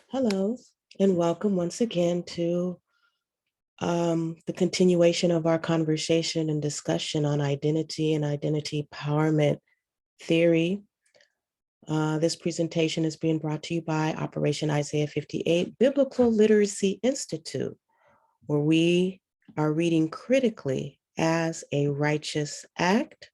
Hello, and welcome once again to the continuation of our conversation and discussion on identity and identity empowerment theory. This presentation is being brought to you by Operation Isaiah 58 Biblical Literacy Institute, where we are reading critically as a righteous act.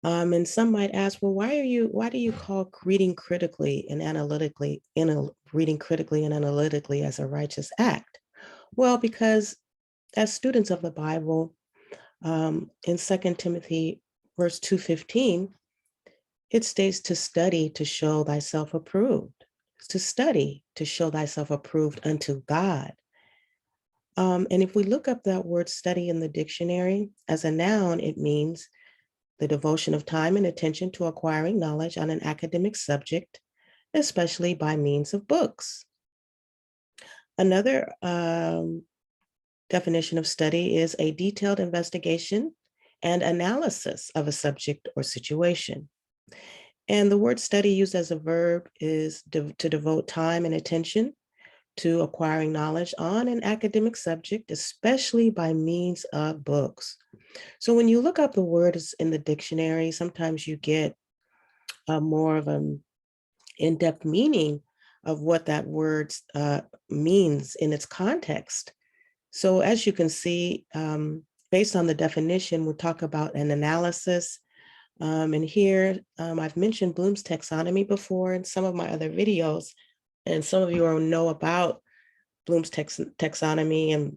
And some might ask, well, why do you call reading critically and analytically as a righteous act? Well, because as students of the Bible, in 2 Timothy verse 2:15, it states to study to show thyself approved, to study to show thyself approved unto God. And if we look up that word study in the dictionary, as a noun, it means the devotion of time and attention to acquiring knowledge on an academic subject, especially by means of books. Another definition of study is a detailed investigation and analysis of a subject or situation. And the word study used as a verb is to devote time and attention to acquiring knowledge on an academic subject, especially by means of books. So when you look up the words in the dictionary, sometimes you get more of an in-depth meaning of what that word means in its context. So as you can see, based on the definition, we'll talk about an analysis. And here, I've mentioned Bloom's taxonomy before in some of my other videos, and some of you know about Bloom's taxonomy and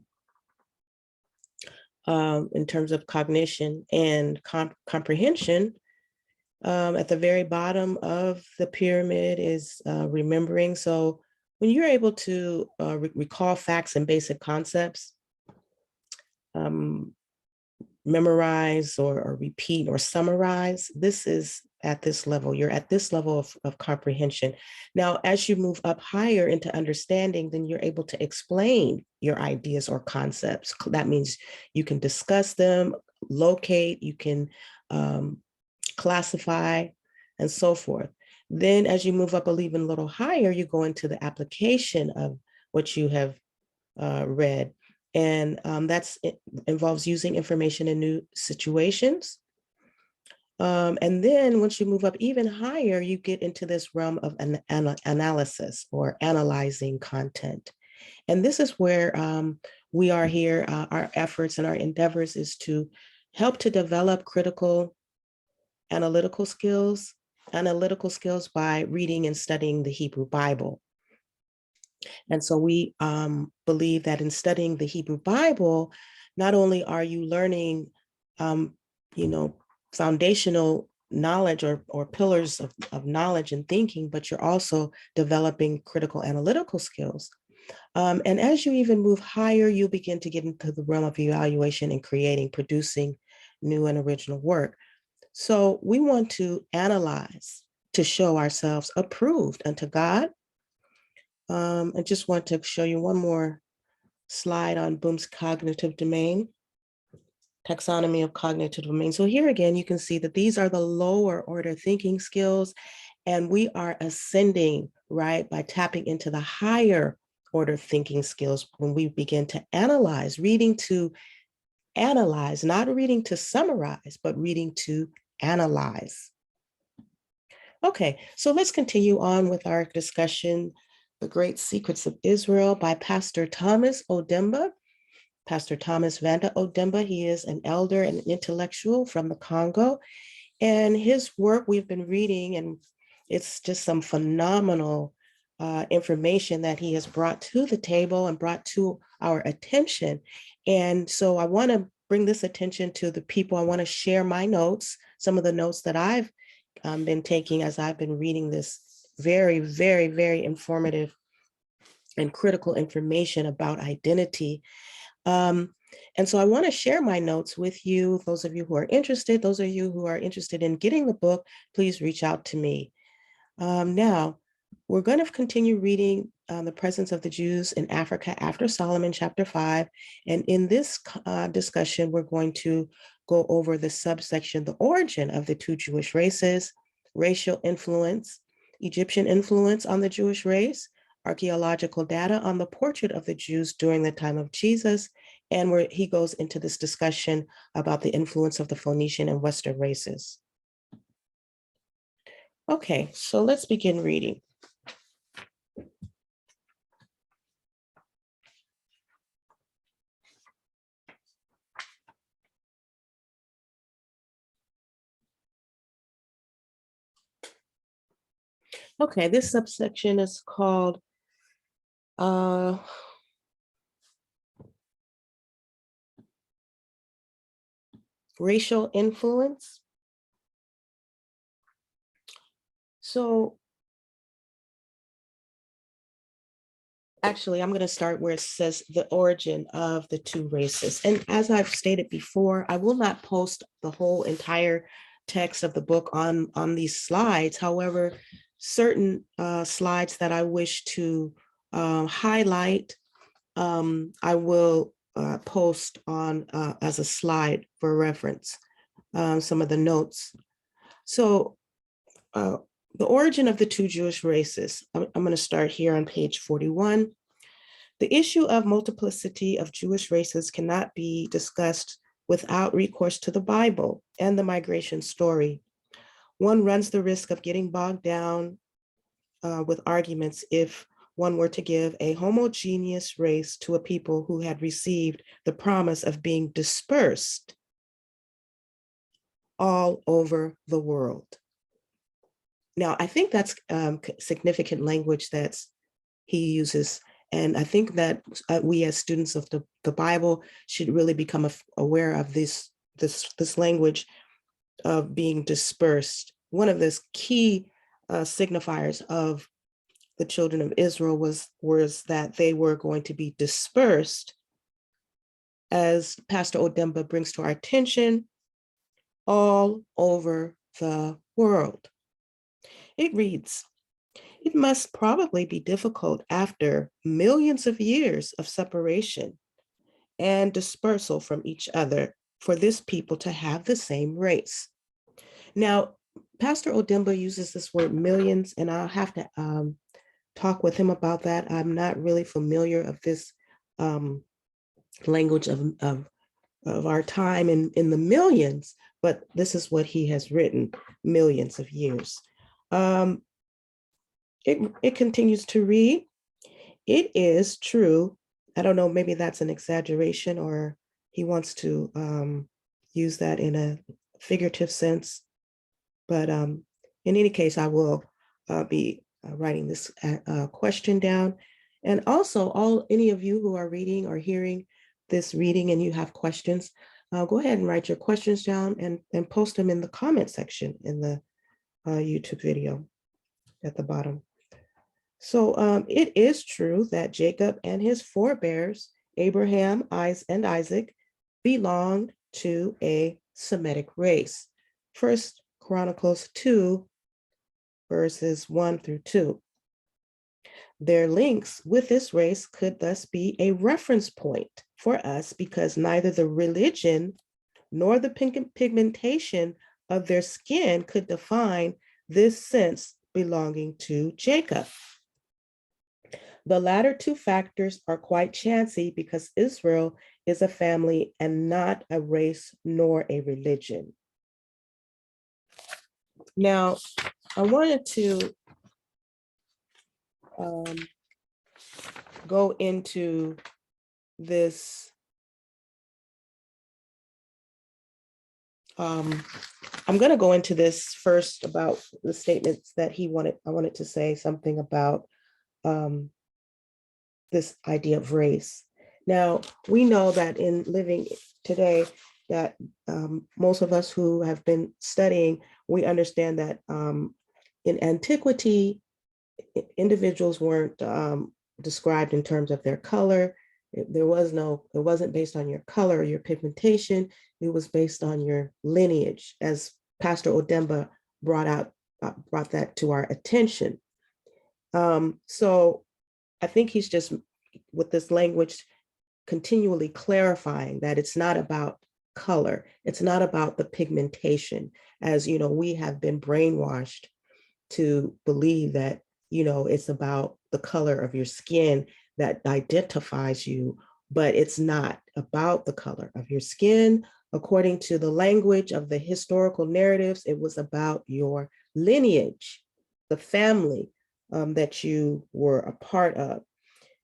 in terms of cognition and comprehension. At the very bottom of the pyramid is remembering. So when you're able to recall facts and basic concepts, memorize or repeat or summarize, this is at this level. You're at this level of comprehension. Now, as you move up higher into understanding, then you're able to explain your ideas or concepts. That means you can discuss them, locate, you can classify, and so forth. Then as you move up even a little higher, you go into the application of what you have read. And that involves using information in new situations. And then once you move up even higher, you get into this realm of an analysis or analyzing content. And this is where we are here. Our efforts and our endeavors is to help to develop critical analytical skills by reading and studying the Hebrew Bible. And so we believe that in studying the Hebrew Bible, not only are you learning, foundational knowledge or pillars of knowledge and thinking, but you're also developing critical analytical skills. And as you even move higher, you begin to get into the realm of evaluation and producing new and original work. So we want to analyze to show ourselves approved unto God. I just want to show you one more slide on Bloom's cognitive domain, taxonomy of cognitive domain. So here again, you can see that these are the lower order thinking skills, and we are ascending, right, by tapping into the higher order thinking skills when we begin to analyze, reading to analyze, not reading to summarize, but reading to analyze. Okay, so let's continue on with our discussion, The Great Secrets of Israel by Pastor Thomas Odimba. Pastor Thomas Vanda Odimba, he is an elder and an intellectual from the Congo. And his work we've been reading, and it's just some phenomenal information that he has brought to the table and brought to our attention. And so I want to bring this attention to the people. I want to share my notes, some of the notes that I've been taking as I've been reading this very, very, very informative and critical information about identity. And so I want to share my notes with you. Those of you who are interested, in getting the book, please reach out to me. Now, we're going to continue reading The Presence of the Jews in Africa after Solomon, chapter 5. And in this discussion, we're going to go over the subsection, The Origin of the Two Jewish Races, racial influence, Egyptian influence on the Jewish race, archaeological data on the portrait of the Jews during the time of Jesus, and where he goes into this discussion about the influence of the Phoenician and Western races. Okay, so let's begin reading. Okay, this subsection is called racial influence. So actually, I'm going to start where it says the origin of the two races. And as I've stated before, I will not post the whole entire text of the book on these slides. However, certain slides that I wish to highlight, I will post on as a slide for reference, some of the notes. So the origin of the two Jewish races. I'm going to start here on page 41. The issue of multiplicity of Jewish races cannot be discussed without recourse to the Bible and the migration story. One runs the risk of getting bogged down with arguments if one were to give a homogeneous race to a people who had received the promise of being dispersed all over the world. Now, I think that's significant language that he uses. And I think that we as students of the Bible should really become aware of this language of being dispersed. One of the key signifiers of the children of Israel was that they were going to be dispersed, as Pastor Odimba brings to our attention, all over the world. It reads, "It must probably be difficult after millions of years of separation and dispersal from each other for this people to have the same race." Now, Pastor Odimba uses this word millions, and I'll have to talk with him about that. I'm not really familiar of this language of our time in the millions, but this is what he has written, millions of years. It continues to read, "It is true." I don't know, maybe that's an exaggeration or he wants to use that in a figurative sense. But in any case, I will be writing this question down. And also, any of you who are reading or hearing this reading and you have questions, go ahead and write your questions down and post them in the comment section in the YouTube video at the bottom. So it is true that Jacob and his forebears, Abraham, and Isaac, belonged to a Semitic race. First Chronicles 2, verses 1 through 2. Their links with this race could thus be a reference point for us because neither the religion nor the pigmentation of their skin could define this sense belonging to Jacob. The latter two factors are quite chancy because Israel is a family and not a race nor a religion. Now, I wanted to go into this. I'm going to go into this first about the statements that I wanted to say something about this idea of race. Now, we know that in living today, that most of us who have been studying, we understand that in antiquity, individuals weren't described in terms of their color. It wasn't based on your color or your pigmentation. It was based on your lineage, as Pastor Odimba brought that to our attention. So I think he's just, with this language, continually clarifying that it's not about color. It's not about the pigmentation, as you know, we have been brainwashed to believe that, you know, it's about the color of your skin that identifies you, but it's not about the color of your skin. According to the language of the historical narratives, it was about your lineage, the family that you were a part of.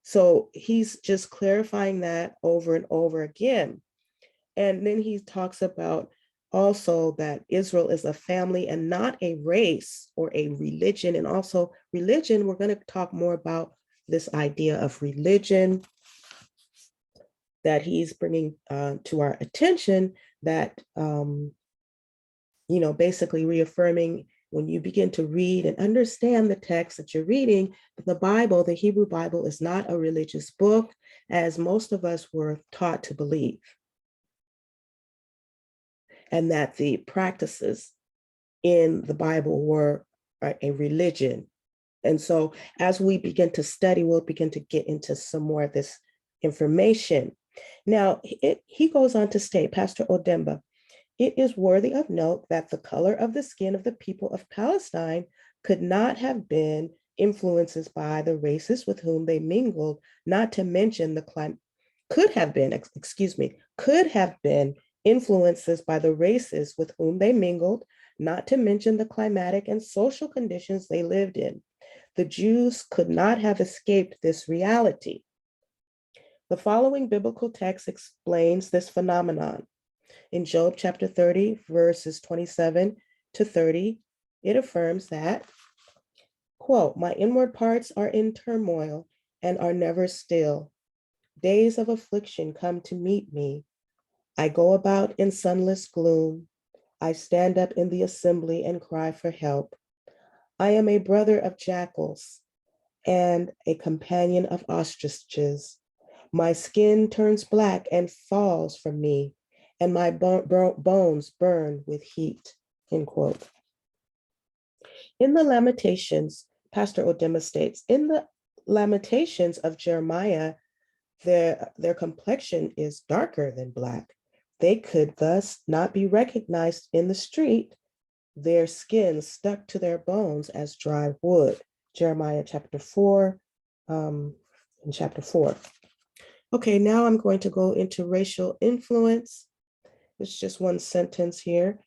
So he's just clarifying that over and over again. And then he talks about also that Israel is a family and not a race or a religion. And also religion, we're going to talk more about this idea of religion that he's bringing to our attention, that, you know, basically reaffirming when you begin to read and understand the text that you're reading, the Bible, the Hebrew Bible, is not a religious book, as most of us were taught to believe, and that the practices in the Bible were a religion. And so as we begin to study, we'll begin to get into some more of this information. Now, he goes on to state, Pastor Odimba, it is worthy of note that the color of the skin of the people of Palestine could not have been influences by the races with whom they mingled, not to mention could have been influences by the races with whom they mingled, not to mention the climatic and social conditions they lived in. The Jews could not have escaped this reality. The following biblical text explains this phenomenon. In Job chapter 30, verses 27 to 30, it affirms that, quote, my inward parts are in turmoil and are never still. Days of affliction come to meet me. I go about in sunless gloom. I stand up in the assembly and cry for help. I am a brother of jackals and a companion of ostriches. My skin turns black and falls from me, and my bones burn with heat, end quote. In the Lamentations, Pastor Odimba states, in the Lamentations of Jeremiah, their complexion is darker than black. They could thus not be recognized in the street, their skin stuck to their bones as dry wood. Jeremiah chapter 4, in chapter 4. Okay, now I'm going to go into racial influence. It's just one sentence here.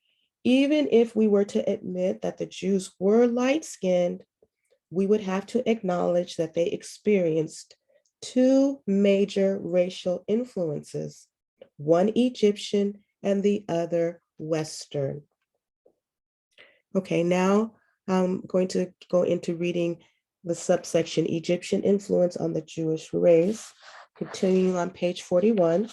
Even if we were to admit that the Jews were light-skinned, we would have to acknowledge that they experienced two major racial influences, one Egyptian and the other Western. Okay, now I'm going to go into reading the subsection Egyptian influence on the Jewish race, continuing on page 41.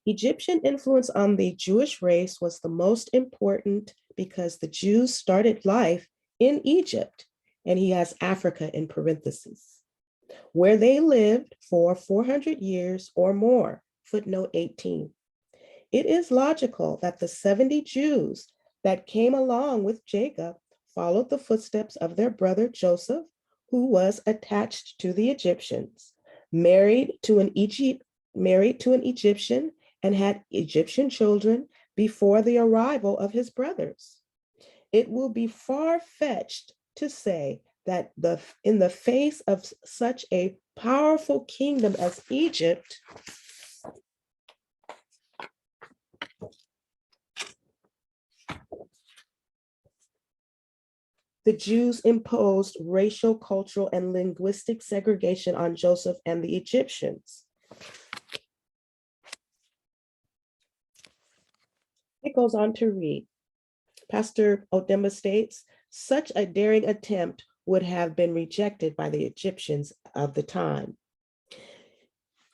Egyptian influence on the Jewish race was the most important because the Jews started life in Egypt, and he has Africa in parentheses, where they lived for 400 years or more, footnote 18. It is logical that the 70 Jews that came along with Jacob followed the footsteps of their brother Joseph, who was attached to the Egyptians, married to an Egyptian, and had Egyptian children before the arrival of his brothers. It will be far-fetched to say that in the face of such a powerful kingdom as Egypt, the Jews imposed racial, cultural, and linguistic segregation on Joseph and the Egyptians. It goes on to read, Pastor Odimba states, such a daring attempt would have been rejected by the Egyptians of the time.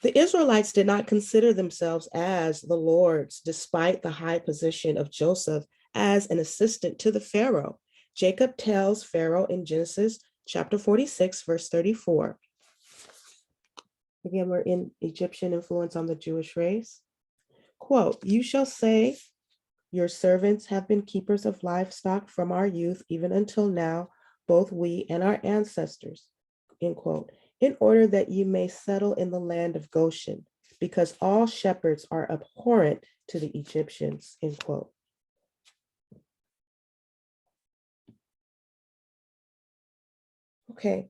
The Israelites did not consider themselves as the lords, despite the high position of Joseph as an assistant to the Pharaoh. Jacob tells Pharaoh in Genesis chapter 46, verse 34. Again, we're in Egyptian influence on the Jewish race. Quote, you shall say, your servants have been keepers of livestock from our youth, even until now, both we and our ancestors, end quote, in order that you may settle in the land of Goshen. because all shepherds are abhorrent to the Egyptians, end quote. Okay,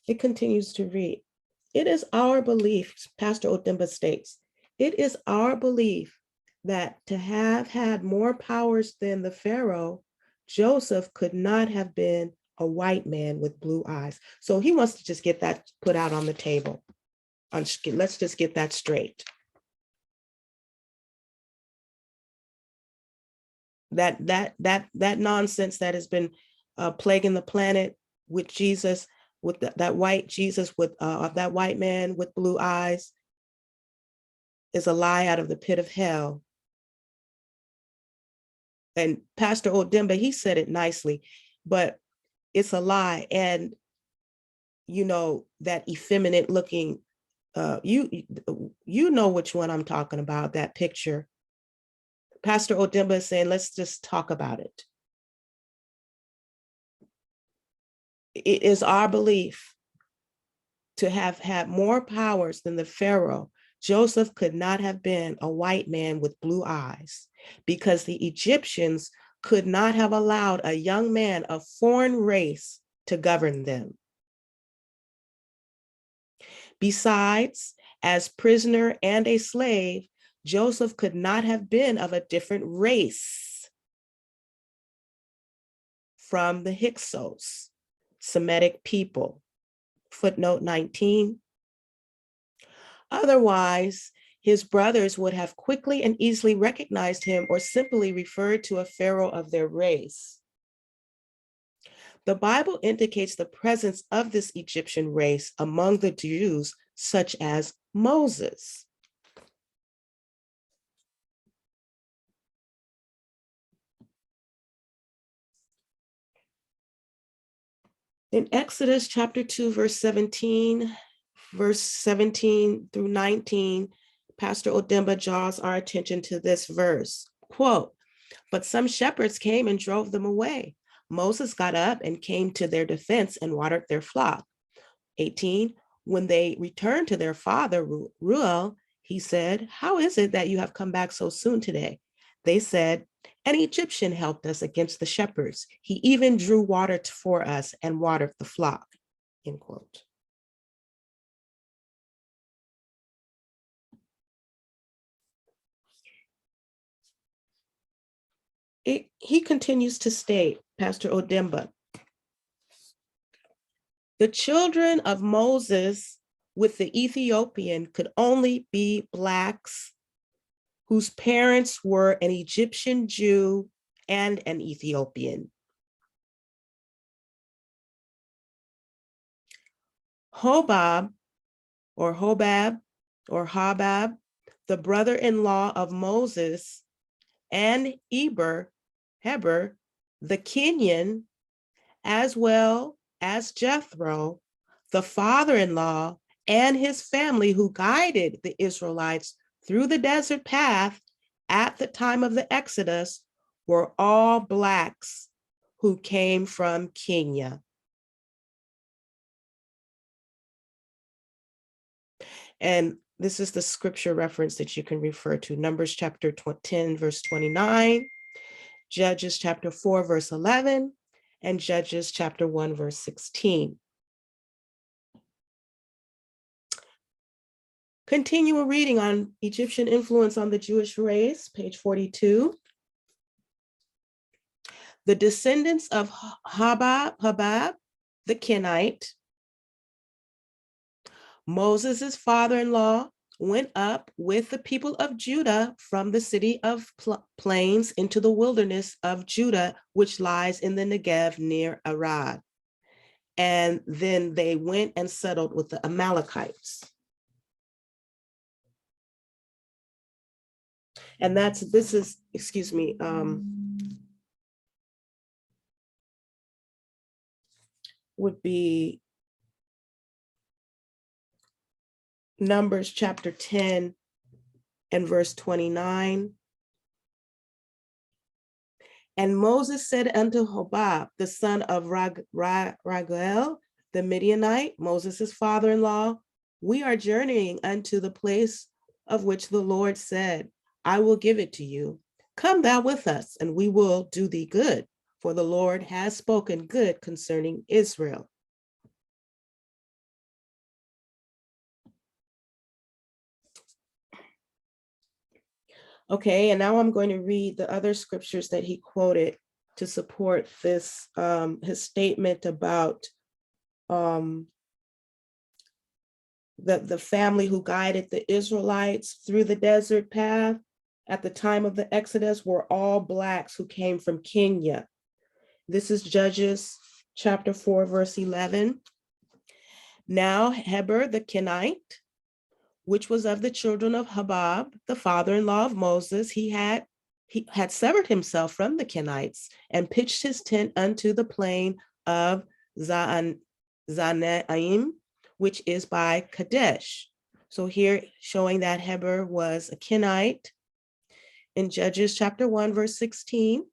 it continues to read. It is our belief, Pastor Odimba states, it is our belief that to have had more powers than the Pharaoh, Joseph could not have been a white man with blue eyes. So he wants to just get that put out on the table. Let's just get that straight. That nonsense that has been plaguing the planet with Jesus, with that white Jesus, with that white man with blue eyes, is a lie out of the pit of hell. And Pastor Odimba, he said it nicely, but it's a lie. And you know, that effeminate looking, you know which one I'm talking about, that picture. Pastor Odimba is saying, let's just talk about it. It is our belief to have had more powers than the Pharaoh. Joseph could not have been a white man with blue eyes because the Egyptians could not have allowed a young man of foreign race to govern them. Besides, as prisoner and a slave, Joseph could not have been of a different race from the Hyksos, Semitic people. Footnote 19. Otherwise, his brothers would have quickly and easily recognized him or simply referred to a pharaoh of their race. The Bible indicates the presence of this Egyptian race among the Jews, such as Moses. In Exodus chapter 2, verse 17 through 19, Pastor Odimba draws our attention to this verse. Quote, "But some shepherds came and drove them away. Moses got up and came to their defense and watered their flock." 18, when they returned to their father, Reuel, he said, "How is it that you have come back so soon today?" They said, "An Egyptian helped us against the shepherds. He even drew water for us and watered the flock," end quote. He continues to state, Pastor Odimba, the children of Moses with the Ethiopian could only be Blacks whose parents were an Egyptian Jew and an Ethiopian. Hobab, the brother-in-law of Moses, and Heber, the Kenyan, as well as Jethro, the father-in-law, and his family who guided the Israelites through the desert path at the time of the Exodus, were all Blacks who came from Kenya. And this is the scripture reference that you can refer to: Numbers chapter 10, verse 29, Judges chapter 4, verse 11, and Judges chapter 1, verse 16. Continue reading on Egyptian influence on the Jewish race, page 42. The descendants of Hobab, the Kenite, Moses' father-in-law, went up with the people of Judah from the city of plains into the wilderness of Judah, which lies in the Negev near Arad. And then they went and settled with the Amalekites. And would be Numbers chapter 10 and verse 29. And Moses said unto Hobab, the son of Raguel, the Midianite, Moses' father-in-law, "We are journeying unto the place of which the Lord said, I will give it to you. Come thou with us, and we will do thee good, for the Lord has spoken good concerning Israel. Okay, and now I'm going to read the other scriptures that he quoted to support this, his statement about the family who guided the Israelites through the desert path at the time of the Exodus were all Blacks who came from Kenya. This is Judges chapter 4, verse 11. Now Heber the Kenite, which was of the children of Habab, the father-in-law of Moses, he had severed himself from the Kenites and pitched his tent unto the plain of Zanaim, which is by Kadesh. So here showing that Heber was a Kenite. In Judges chapter 1, verse 16,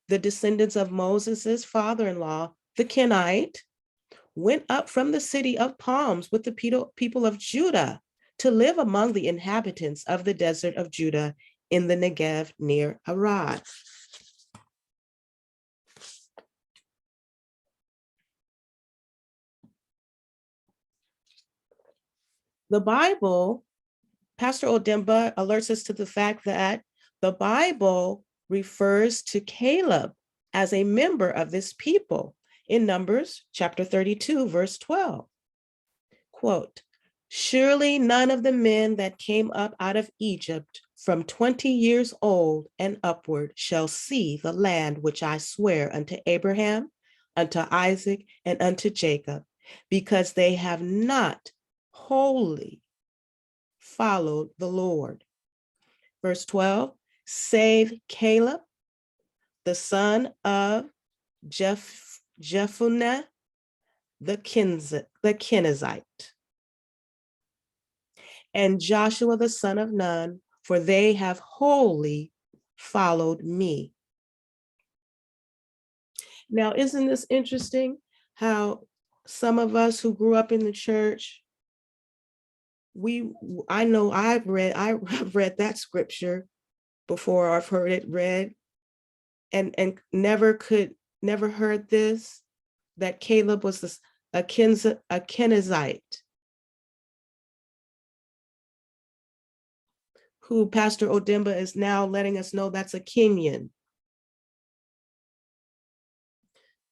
the descendants of Moses's father-in-law, the Kenite, went up from the city of palms with the people of Judah to live among the inhabitants of the desert of Judah in the Negev near Arad. The Bible, Pastor Odimba alerts us to the fact that the Bible refers to Caleb as a member of this people in Numbers chapter 32, verse 12. Quote, surely none of the men that came up out of Egypt from 20 years old and upward shall see the land which I swear unto Abraham, unto Isaac, and unto Jacob, because they have not wholly followed the Lord. Verse 12, save Caleb, the son of Jephunneh, the Kenizzite, and Joshua the son of Nun, for they have wholly followed me. Now, isn't this interesting how some of us who grew up in the church, I know I've read that scripture before, or I've heard it read, and never heard this, that Caleb was a Kenizzite, who Pastor Odimba is now letting us know that's a Kenyan.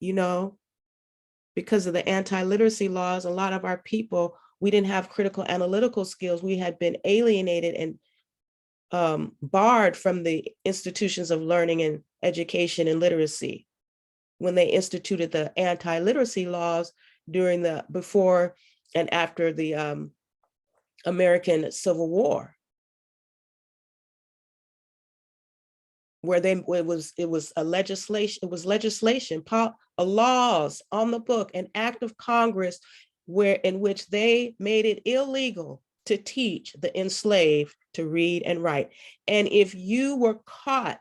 You know, because of the anti-literacy laws, a lot of our people, we didn't have critical analytical skills. We had been alienated and barred from the institutions of learning and education and literacy when they instituted the anti-literacy laws before and after the American Civil War, where it was legislation, laws on the book, an act of Congress in which they made it illegal to teach the enslaved to read and write. And if you were caught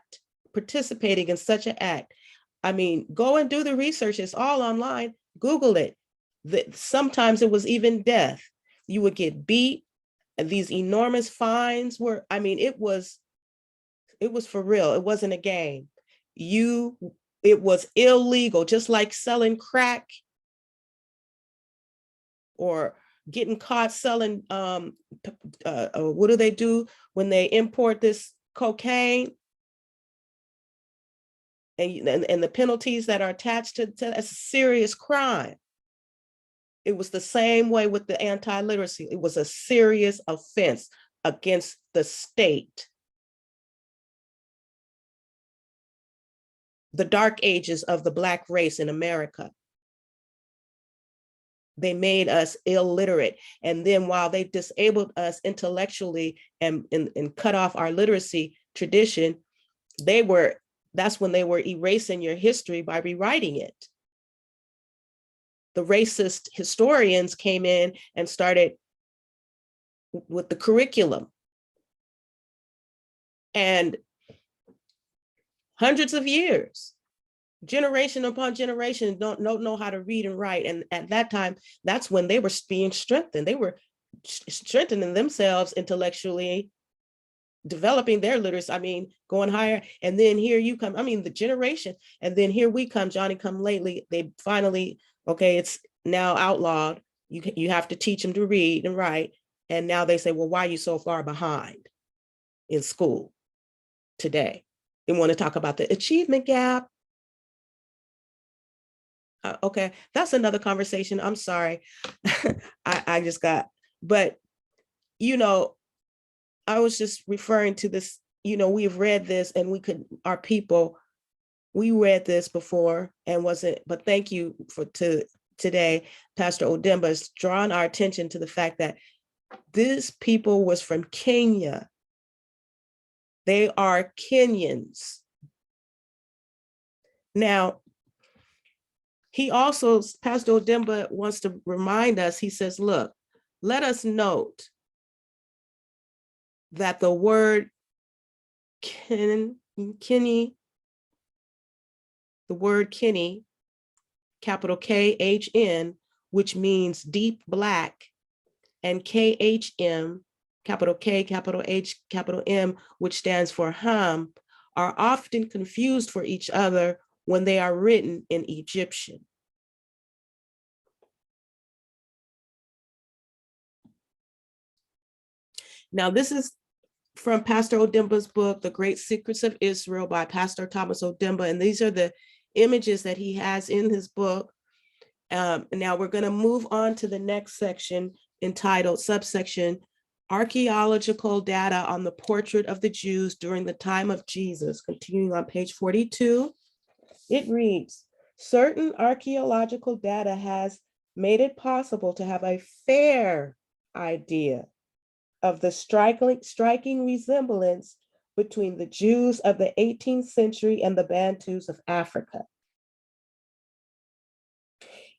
participating in such an act, I mean, go and do the research, it's all online, Google it. Sometimes it was even death. You would get beat, and these enormous fines were, I mean, it was for real. It wasn't a game. It was illegal, just like selling crack or getting caught selling, what do they do when they import this cocaine? And the penalties that are attached to a serious crime. It was the same way with the anti-literacy. It was a serious offense against the state. The dark ages of the Black race in America. They made us illiterate. And then while they disabled us intellectually and cut off our literacy tradition, that's when they were erasing your history by rewriting it. The racist historians came in and started with the curriculum. And hundreds of years, generation upon generation, don't know how to read and write. And at that time, that's when they were being strengthened. They were strengthening themselves intellectually developing their literacy, I mean, going higher. And then here you come, I mean, the generation, and then here we come, Johnny come lately, they finally, okay, it's now outlawed. You have to teach them to read and write. And now they say, well, why are you so far behind in school today? They want to talk about the achievement gap. Okay, that's another conversation. I'm sorry. I just got, but, you know, I was just referring to this, you know, we've read this and we could, our people, we read this before and wasn't, but thank you for today, Pastor Odimba has drawn our attention to the fact that this people was from Kenya. They are Kenyans. Now, he also, Pastor Odimba wants to remind us, he says, look, let us note that the word Kenny, the word Kenny, capital K-H-N, which means deep black, and K-H-M, capital K, capital H, capital M, which stands for Ham, are often confused for each other when they are written in Egyptian. Now, this is from Pastor Odimba's book, The Great Secrets of Israel by Pastor Thomas Odimba. And these are the images that he has in his book. Now we're going to move on to the next section entitled subsection, Archaeological Data on the Portrait of the Jews During the Time of Jesus. Continuing on page 42, it reads, certain archaeological data has made it possible to have a fair idea of the striking resemblance between the Jews of the 18th century and the Bantus of Africa.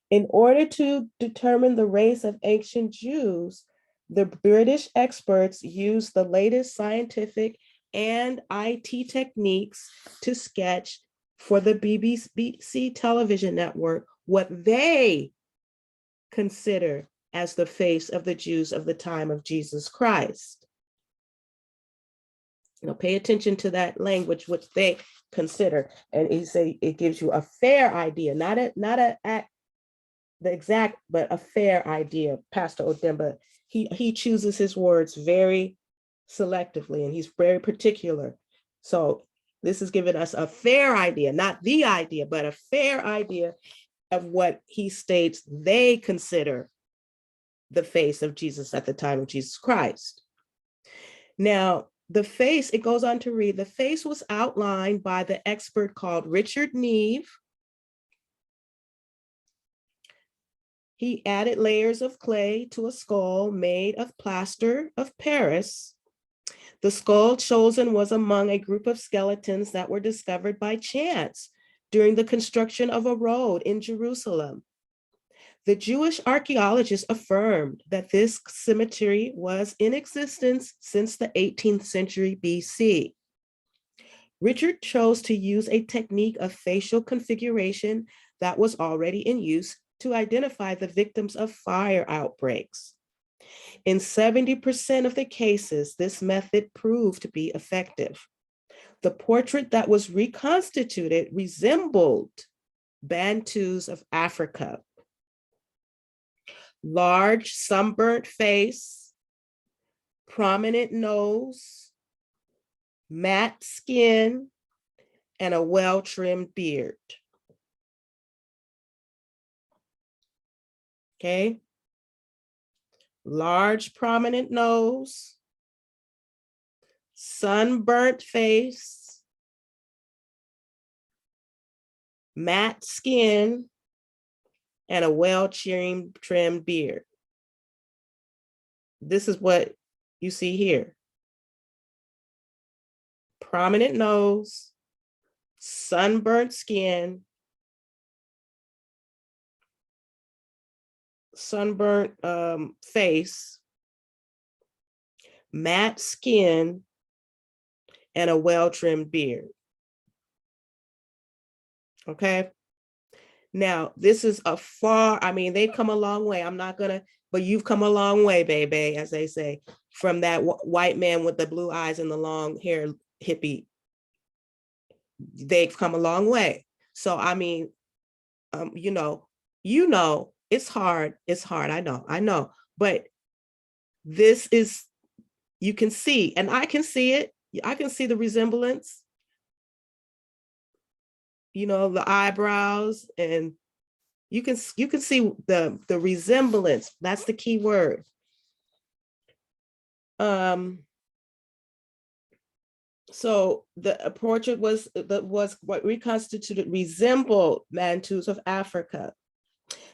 In order to determine the race of ancient Jews, the British experts used the latest scientific and IT techniques to sketch for the BBC television network what they consider as the face of the Jews of the time of Jesus Christ. You know, pay attention to that language, which they consider. And he say it gives you a fair idea, not the exact, but a fair idea. Pastor Odimba, he chooses his words very selectively, and he's very particular. So this is giving us a fair idea, not the idea, but a fair idea of what he states they consider the face of Jesus at the time of Jesus Christ. Now, the face, it goes on to read, the face was outlined by the expert called Richard Neve. He added layers of clay to a skull made of plaster of Paris. The skull chosen was among a group of skeletons that were discovered by chance during the construction of a road in Jerusalem. The Jewish archaeologists affirmed that this cemetery was in existence since the 18th century BC. Richard chose to use a technique of facial configuration that was already in use to identify the victims of fire outbreaks. In 70% of the cases, this method proved to be effective. The portrait that was reconstituted resembled Bantus of Africa. Large sunburnt face, prominent nose, matte skin, and a well-trimmed beard. Okay. Large prominent nose, sunburnt face, matte skin, and a well-trimmed beard. This is what you see here. Prominent nose, sunburnt skin, sunburnt face, matte skin, and a well-trimmed beard. Okay. Now, this is a far, I mean, they've come a long way. I'm not gonna, but you've come a long way, baby, as they say, from that white man with the blue eyes and the long hair hippie. They've come a long way. So, I mean, it's hard. It's hard. I know. But this is, you can see, and I can see it. I can see the resemblance, the eyebrows, and you can see the resemblance. That's the key word. So the portrait was what reconstituted resembled Bantus of Africa.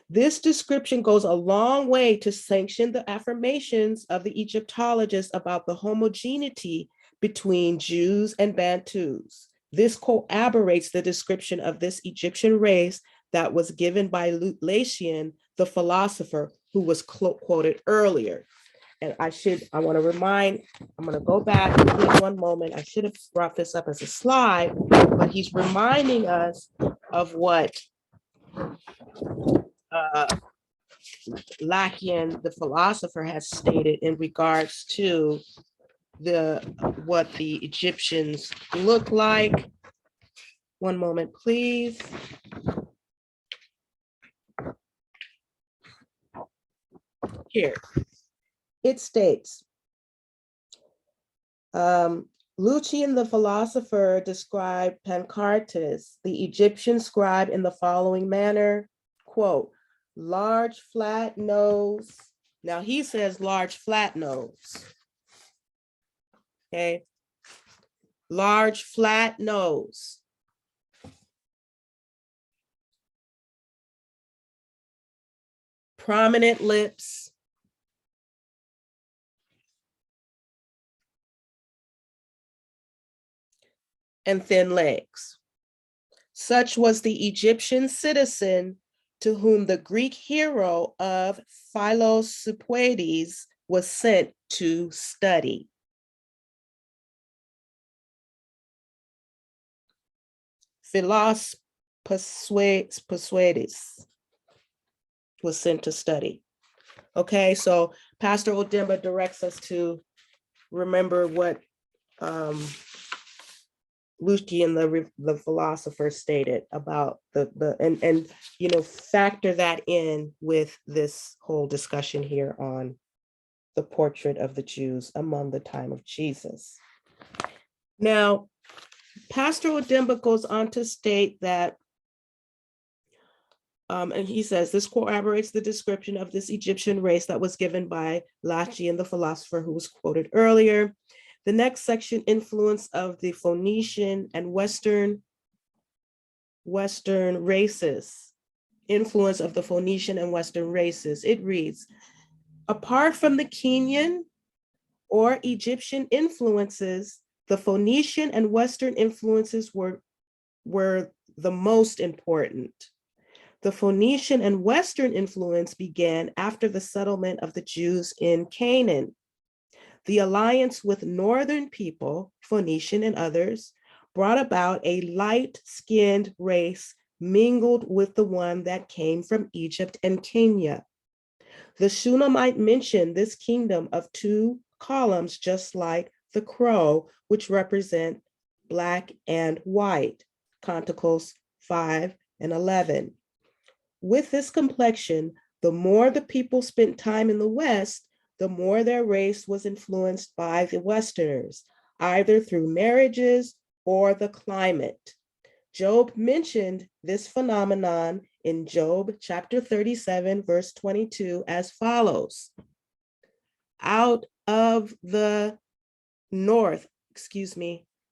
This description goes a long way to sanction the affirmations of the Egyptologists about the homogeneity between Jews and Bantus. This corroborates the description of this Egyptian race that was given by Lucian, the philosopher, who was quoted earlier. And I want to remind, I'm going to go back in one moment. I should have brought this up as a slide, but he's reminding us of what Lucian, the philosopher, has stated in regards to what the Egyptians look like. One moment, please. Here, it states, Lucian the philosopher described Pancartis, the Egyptian scribe, in the following manner, quote, large flat nose. Now he says large flat nose. Okay. Large flat nose. Prominent lips. And thin legs. Such was the Egyptian citizen to whom the Greek hero of Philosophides was sent to study. Philosophides was sent to study. Okay, so Pastor Odimba directs us to remember what Lucian, the philosopher, stated about and factor that in with this whole discussion here on the portrait of the Jews among the time of Jesus. Now, Pastor Odimba goes on to state that, and he says, this corroborates the description of this Egyptian race that was given by Lucian, the philosopher, who was quoted earlier. The next section, influence of the Phoenician and Western races. Influence of the Phoenician and Western races. It reads, apart from the Kenyan or Egyptian influences, the Phoenician and Western influences were the most important. The Phoenician and Western influence began after the settlement of the Jews in Canaan. The alliance with northern people, Phoenician and others, brought about a light-skinned race mingled with the one that came from Egypt and Kenya. The Shunammite mention this kingdom of two columns, just like the crow, which represent black and white, Canticles 5 and 11. With this complexion, the more the people spent time in the West, the more their race was influenced by the Westerners, either through marriages or the climate. Job mentioned this phenomenon in Job chapter 37, verse 22 as follows. Out of the north,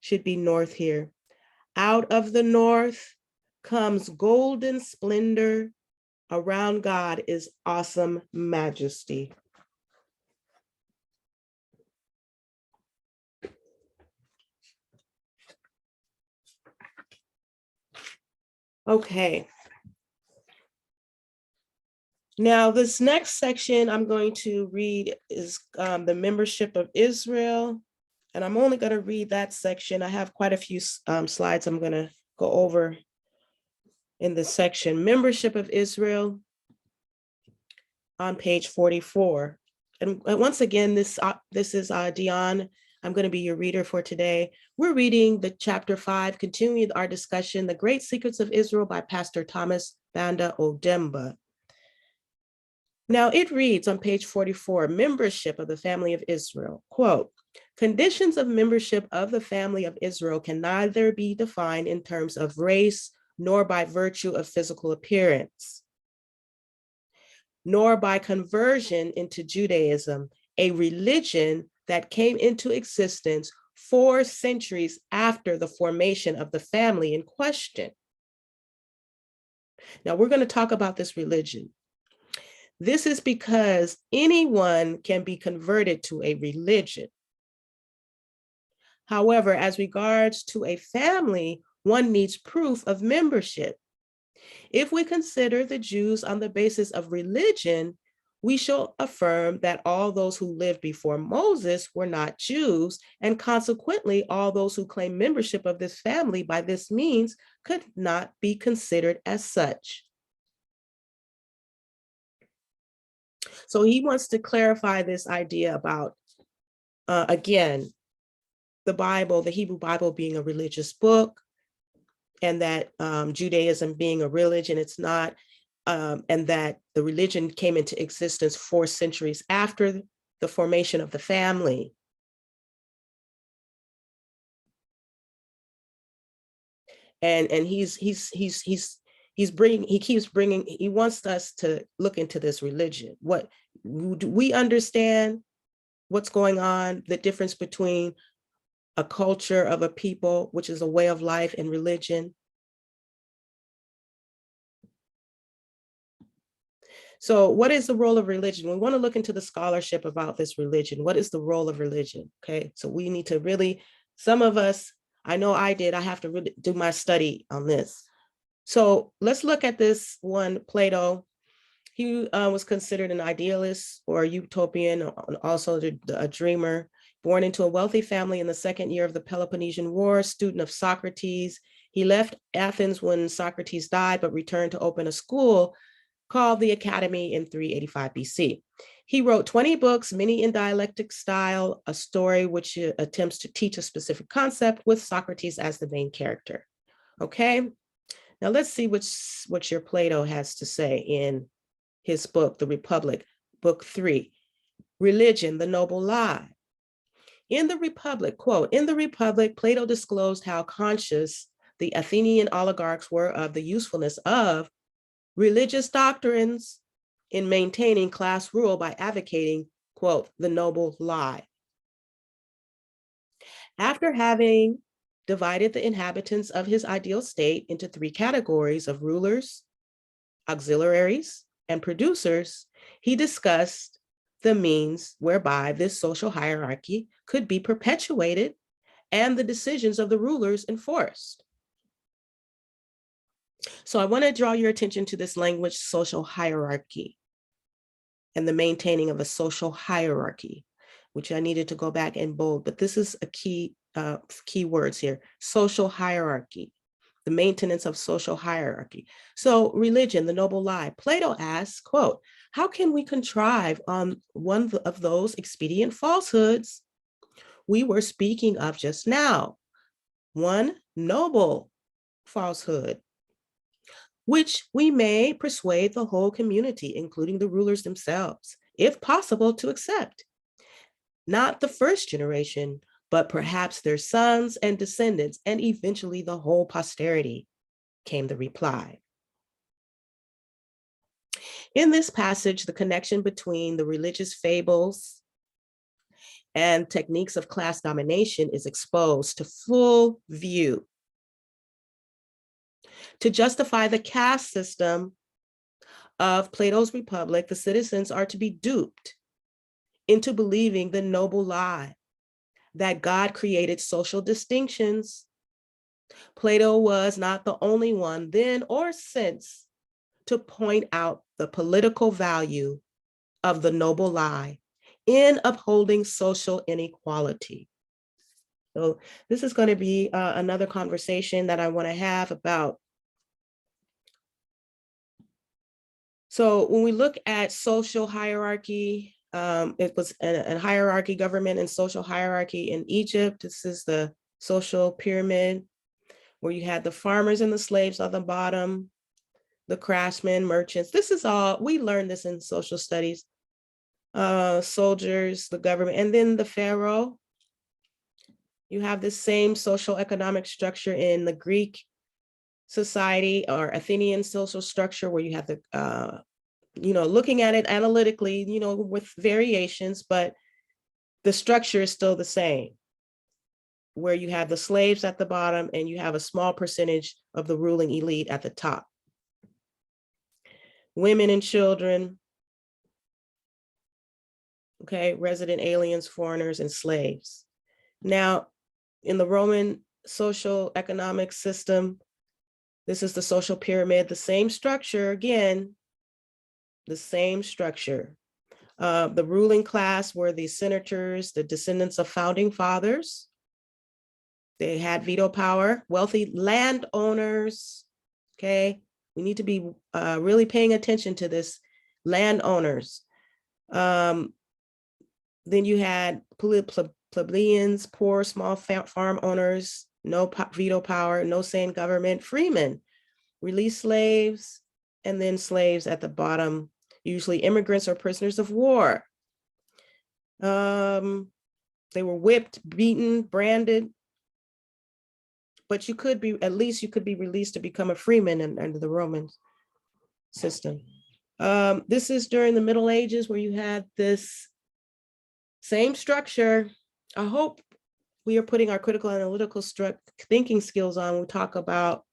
should be north here. Out of the north comes golden splendor. Around God is awesome majesty. Okay. Now, this next section I'm going to read is the membership of Israel. And I'm only going to read that section. I have quite a few slides I'm going to go over in the section Membership of Israel on page 44. And once again, this is Dion. I'm going to be your reader for today. We're reading the chapter 5, continuing our discussion, The Great Secrets of Israel by Pastor Thomas Vanda Odimba. Now it reads on page 44, membership of the family of Israel, quote, conditions of membership of the family of Israel can neither be defined in terms of race nor by virtue of physical appearance, nor by conversion into Judaism, a religion that came into existence 4 centuries after the formation of the family in question. Now we're going to talk about this religion. This is because anyone can be converted to a religion. However, as regards to a family, one needs proof of membership. If we consider the Jews on the basis of religion, we shall affirm that all those who lived before Moses were not Jews, and consequently, all those who claim membership of this family by this means could not be considered as such. So he wants to clarify this idea about, again, the Bible, the Hebrew Bible being a religious book, and that Judaism being a religion, it's not, and that the religion came into existence 4 centuries after the formation of the family. And he wants us to look into this religion. What do we understand? What's going on? The difference between a culture of a people, which is a way of life, and religion. So what is the role of religion? We want to look into the scholarship about this religion. What is the role of religion? Okay, so we need to really, some of us, I know I did, I have to really do my study on this. So let's look at this one, Plato. He was considered an idealist or a utopian, also a dreamer, born into a wealthy family in the 2nd year of the Peloponnesian War, student of Socrates. He left Athens when Socrates died, but returned to open a school called the Academy in 385 BC. He wrote 20 books, many in dialectic style, a story which attempts to teach a specific concept with Socrates as the main character. Okay, now let's see what your Plato has to say in his book, The Republic, book 3, Religion, the Noble Lie. In the Republic, quote, in the Republic, Plato disclosed how conscious the Athenian oligarchs were of the usefulness of religious doctrines in maintaining class rule by advocating, quote, the noble lie. After having divided the inhabitants of his ideal state into 3 categories of rulers, auxiliaries, and producers, he discussed the means whereby this social hierarchy could be perpetuated and the decisions of the rulers enforced. So I want to draw your attention to this language, social hierarchy, and the maintaining of a social hierarchy, which I needed to go back and bold, but this is a key words here, social hierarchy, the maintenance of social hierarchy. So religion, the noble lie. Plato asks, quote, how can we contrive on one of those expedient falsehoods we were speaking of just now? One noble falsehood, which we may persuade the whole community, including the rulers themselves, if possible, to accept. Not the first generation, but perhaps their sons and descendants, and eventually the whole posterity, came the reply. In this passage, the connection between the religious fables and techniques of class domination is exposed to full view. To justify the caste system of Plato's Republic, the citizens are to be duped into believing the noble lie that God created social distinctions. Plato was not the only one then or since to point out the political value of the noble lie in upholding social inequality. So this is going to be another conversation that I want to have about So when we look at social hierarchy, it was a hierarchy, government and social hierarchy in Egypt. This is the social pyramid where you had the farmers and the slaves on the bottom, the craftsmen, merchants. This is all, we learned this in social studies. Soldiers, the government, and then the pharaoh. You have the same social economic structure in the Greek society or Athenian social structure where you have the, looking at it analytically, with variations, but the structure is still the same, where you have the slaves at the bottom and you have a small percentage of the ruling elite at the top. Women and children, okay, resident aliens, foreigners, and slaves. Now, in the Roman social economic system, this is the social pyramid, the same structure, again, the same structure. The ruling class were the senators, the descendants of founding fathers. They had veto power, wealthy landowners, okay? We need to be really paying attention to this, landowners. Then you had plebeians, poor, small farm owners, no veto power, no say in government, freemen, released slaves, and then slaves at the bottom, usually immigrants or prisoners of war. They were whipped, beaten, branded, but you could be, at least you could be released to become a freeman under the Roman system. This is during the Middle Ages where you had this same structure. I hope we are putting our critical analytical thinking skills on when we talk about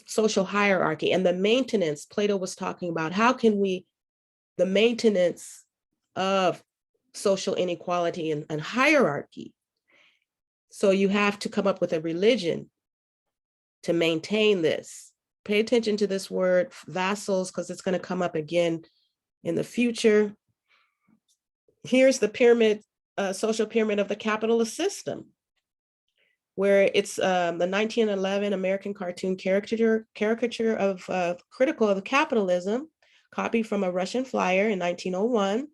social hierarchy and the maintenance Plato was talking about. How can we, the maintenance of social inequality and hierarchy. So you have to come up with a religion to maintain this. Pay attention to this word, vassals, because it's going to come up again in the future. Here's the pyramid, social pyramid of the capitalist system, where it's the 1911 American cartoon caricature of critical of capitalism, copied from a Russian flyer in 1901.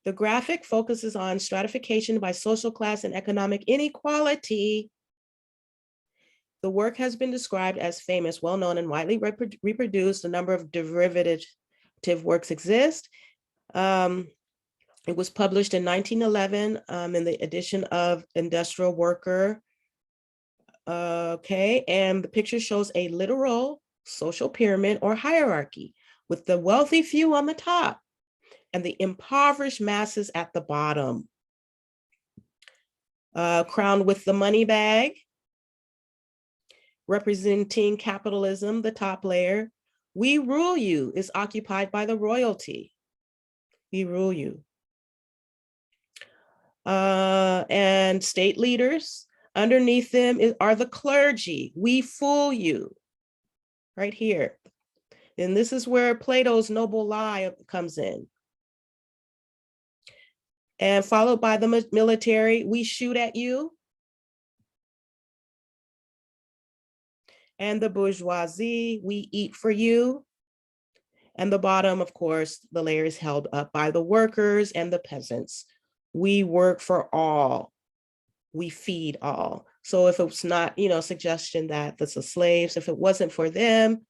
The graphic focuses on stratification by social class and economic inequality. The work has been described as famous, well-known, and widely reproduced. A number of derivative works exist. It was published in 1911 in the edition of Industrial Worker. Okay, and the picture shows a literal social pyramid or hierarchy with the wealthy few on the top and the impoverished masses at the bottom. Crowned with the money bag, representing capitalism, the top layer. We rule you is occupied by the royalty. We rule you. And state leaders, underneath them are the clergy. We fool you, right here. And this is where Plato's noble lie comes in. And followed by the military, we shoot at you. And the bourgeoisie, we eat for you. And the bottom, of course, the layer is held up by the workers and the peasants. We work for all. We feed all. So if it's not, suggestion that that's the slaves, if it wasn't for them,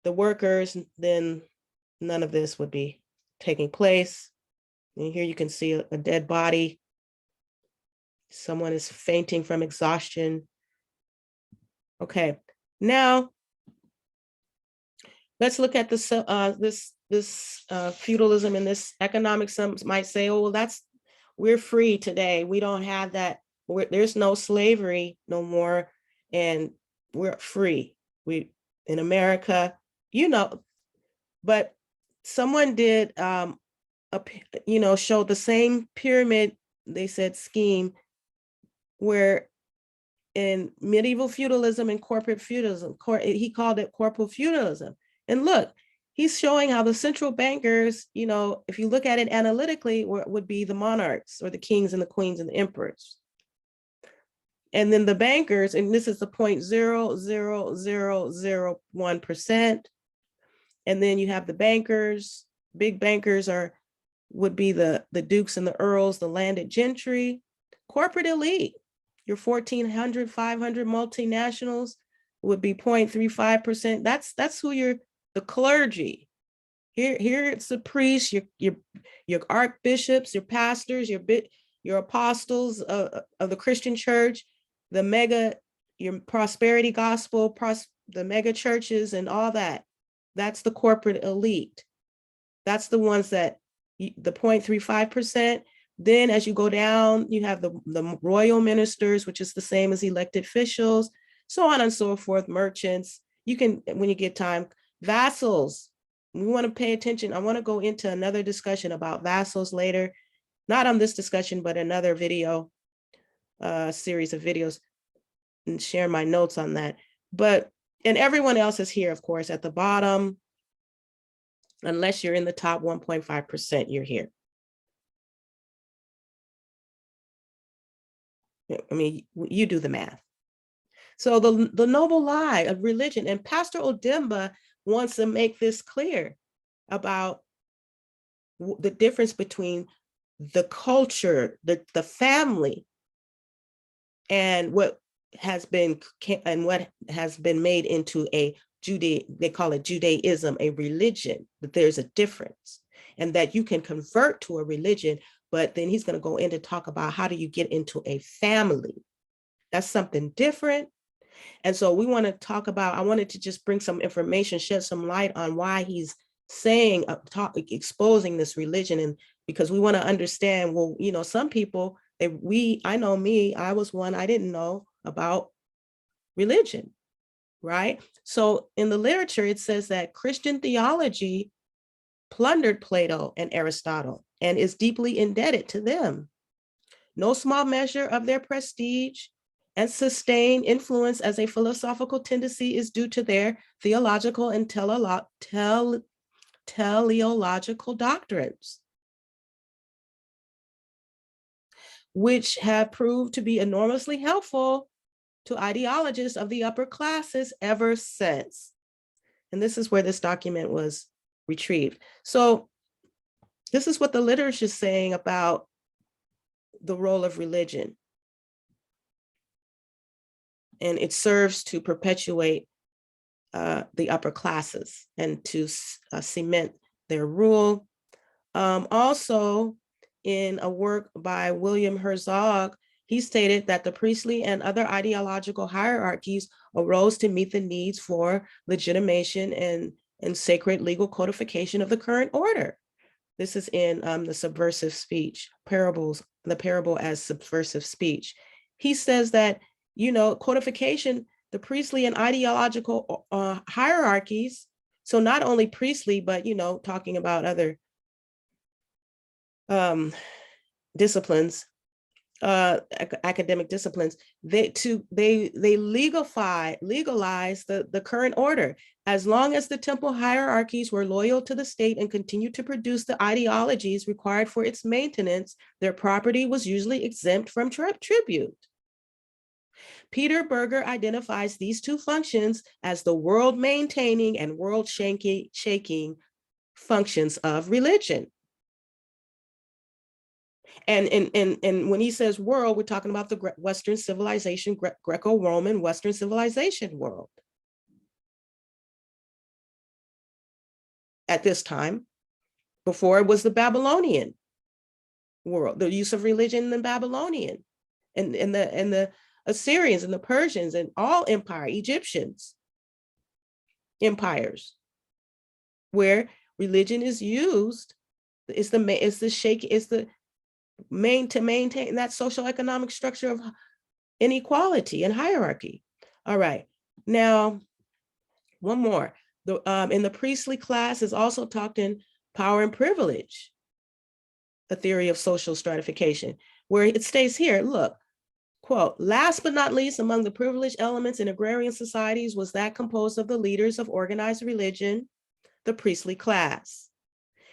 the workers, then none of this would be taking place. And here you can see a dead body. Someone is fainting from exhaustion. Okay, now let's look at this feudalism and this economic. Some might say, oh, well, we're free today. We don't have that. There's no slavery no more, and we're free. We in America, but someone did show the same pyramid, they said scheme, where in medieval feudalism and corporate feudalism, he called it corporate feudalism. And look, he's showing how the central bankers, if you look at it analytically, would be the monarchs or the kings and the queens and the emperors. And then the bankers, and this is the 0.00001%. And then you have the bankers. Big bankers would be the dukes and the earls, the landed gentry. Corporate elite, your 1,400, 500 multinationals would be 0.35%. That's who the clergy. Here it's the priests, your archbishops, your pastors, your apostles of the Christian church, your prosperity gospel, the mega churches and all that. That's the corporate elite. That's the ones that the 0.35%. Then as you go down, you have the royal ministers, which is the same as elected officials, so on and so forth, merchants. You can, when you get time, vassals. We want to pay attention. I want to go into another discussion about vassals later, not on this discussion, but another video, series of videos, and share my notes on that. And everyone else is here, of course, at the bottom. Unless you're in the top 1.5%, you're here. I mean, you do the math. So the noble lie of religion, and Pastor Odimba wants to make this clear about the difference between the culture, the family, and what has been made into they call it Judaism, a religion, that there's a difference, and that you can convert to a religion, but then he's going to go in to talk about how do you get into a family. That's something different. And so we want to talk about, I wanted to just bring some information, shed some light on why he's saying, exposing this religion. And because we want to understand, well, you know, some people, I know me, I was one, I didn't know about religion, right? So in the literature, it says that Christian theology plundered Plato and Aristotle and is deeply indebted to them. No small measure of their prestige and sustained influence as a philosophical tendency is due to their theological and teleological doctrines, which have proved to be enormously helpful to ideologists of the upper classes ever since. And this is where this document was retrieved. So this is what the literature is saying about the role of religion. And it serves to perpetuate the upper classes and to cement their rule. Also, in a work by William Herzog, he stated that the priestly and other ideological hierarchies arose to meet the needs for legitimation and sacred legal codification of the current order. This is in the subversive speech, the parable as subversive speech. He says that, you know, codification, the priestly and ideological hierarchies, so not only priestly, but, you know, talking about other disciplines, academic disciplines, they legalize the current order. As long as the temple hierarchies were loyal to the state and continued to produce the ideologies required for its maintenance, their property was usually exempt from tribute. Peter Berger identifies these two functions as the world-maintaining and world-shaking functions of religion. And when he says world, we're talking about the Western civilization, Greco-Roman Western civilization world. At this time, before it was the Babylonian world, the use of religion in the Babylonian, and the Assyrians and the Persians and all Egyptians empires, where religion is used, is to maintain that social economic structure of inequality and hierarchy. All right, now one more. In the priestly class is also talked in Power and Privilege, a theory of social stratification, where it states here, look, quote, last but not least among the privileged elements in agrarian societies was that composed of the leaders of organized religion, the priestly class.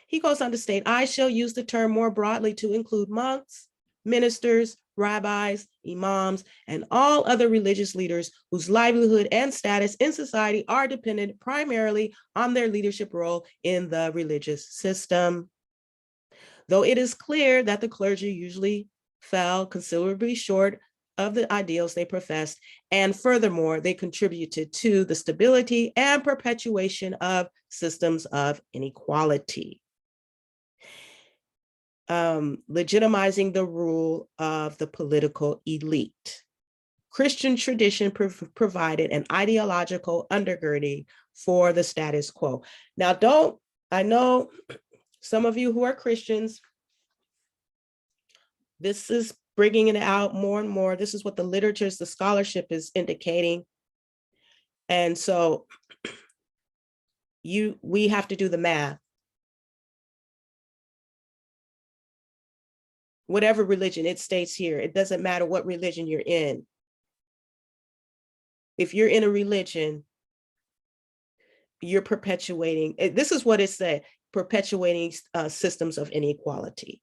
He goes on to state, I shall use the term more broadly to include monks, ministers, rabbis, imams, and all other religious leaders whose livelihood and status in society are dependent primarily on their leadership role in the religious system. Though it is clear that the clergy usually fell considerably short of the ideals they professed, and furthermore, they contributed to the stability and perpetuation of systems of inequality. Legitimizing the rule of the political elite. Christian tradition provided an ideological undergirding for the status quo. Now, I know some of you who are Christians, this is bringing it out more and more. This is what the literatures, the scholarship is indicating. And so we have to do the math. Whatever religion, it states here, it doesn't matter what religion you're in. If you're in a religion, you're perpetuating, this is what it said, perpetuating systems of inequality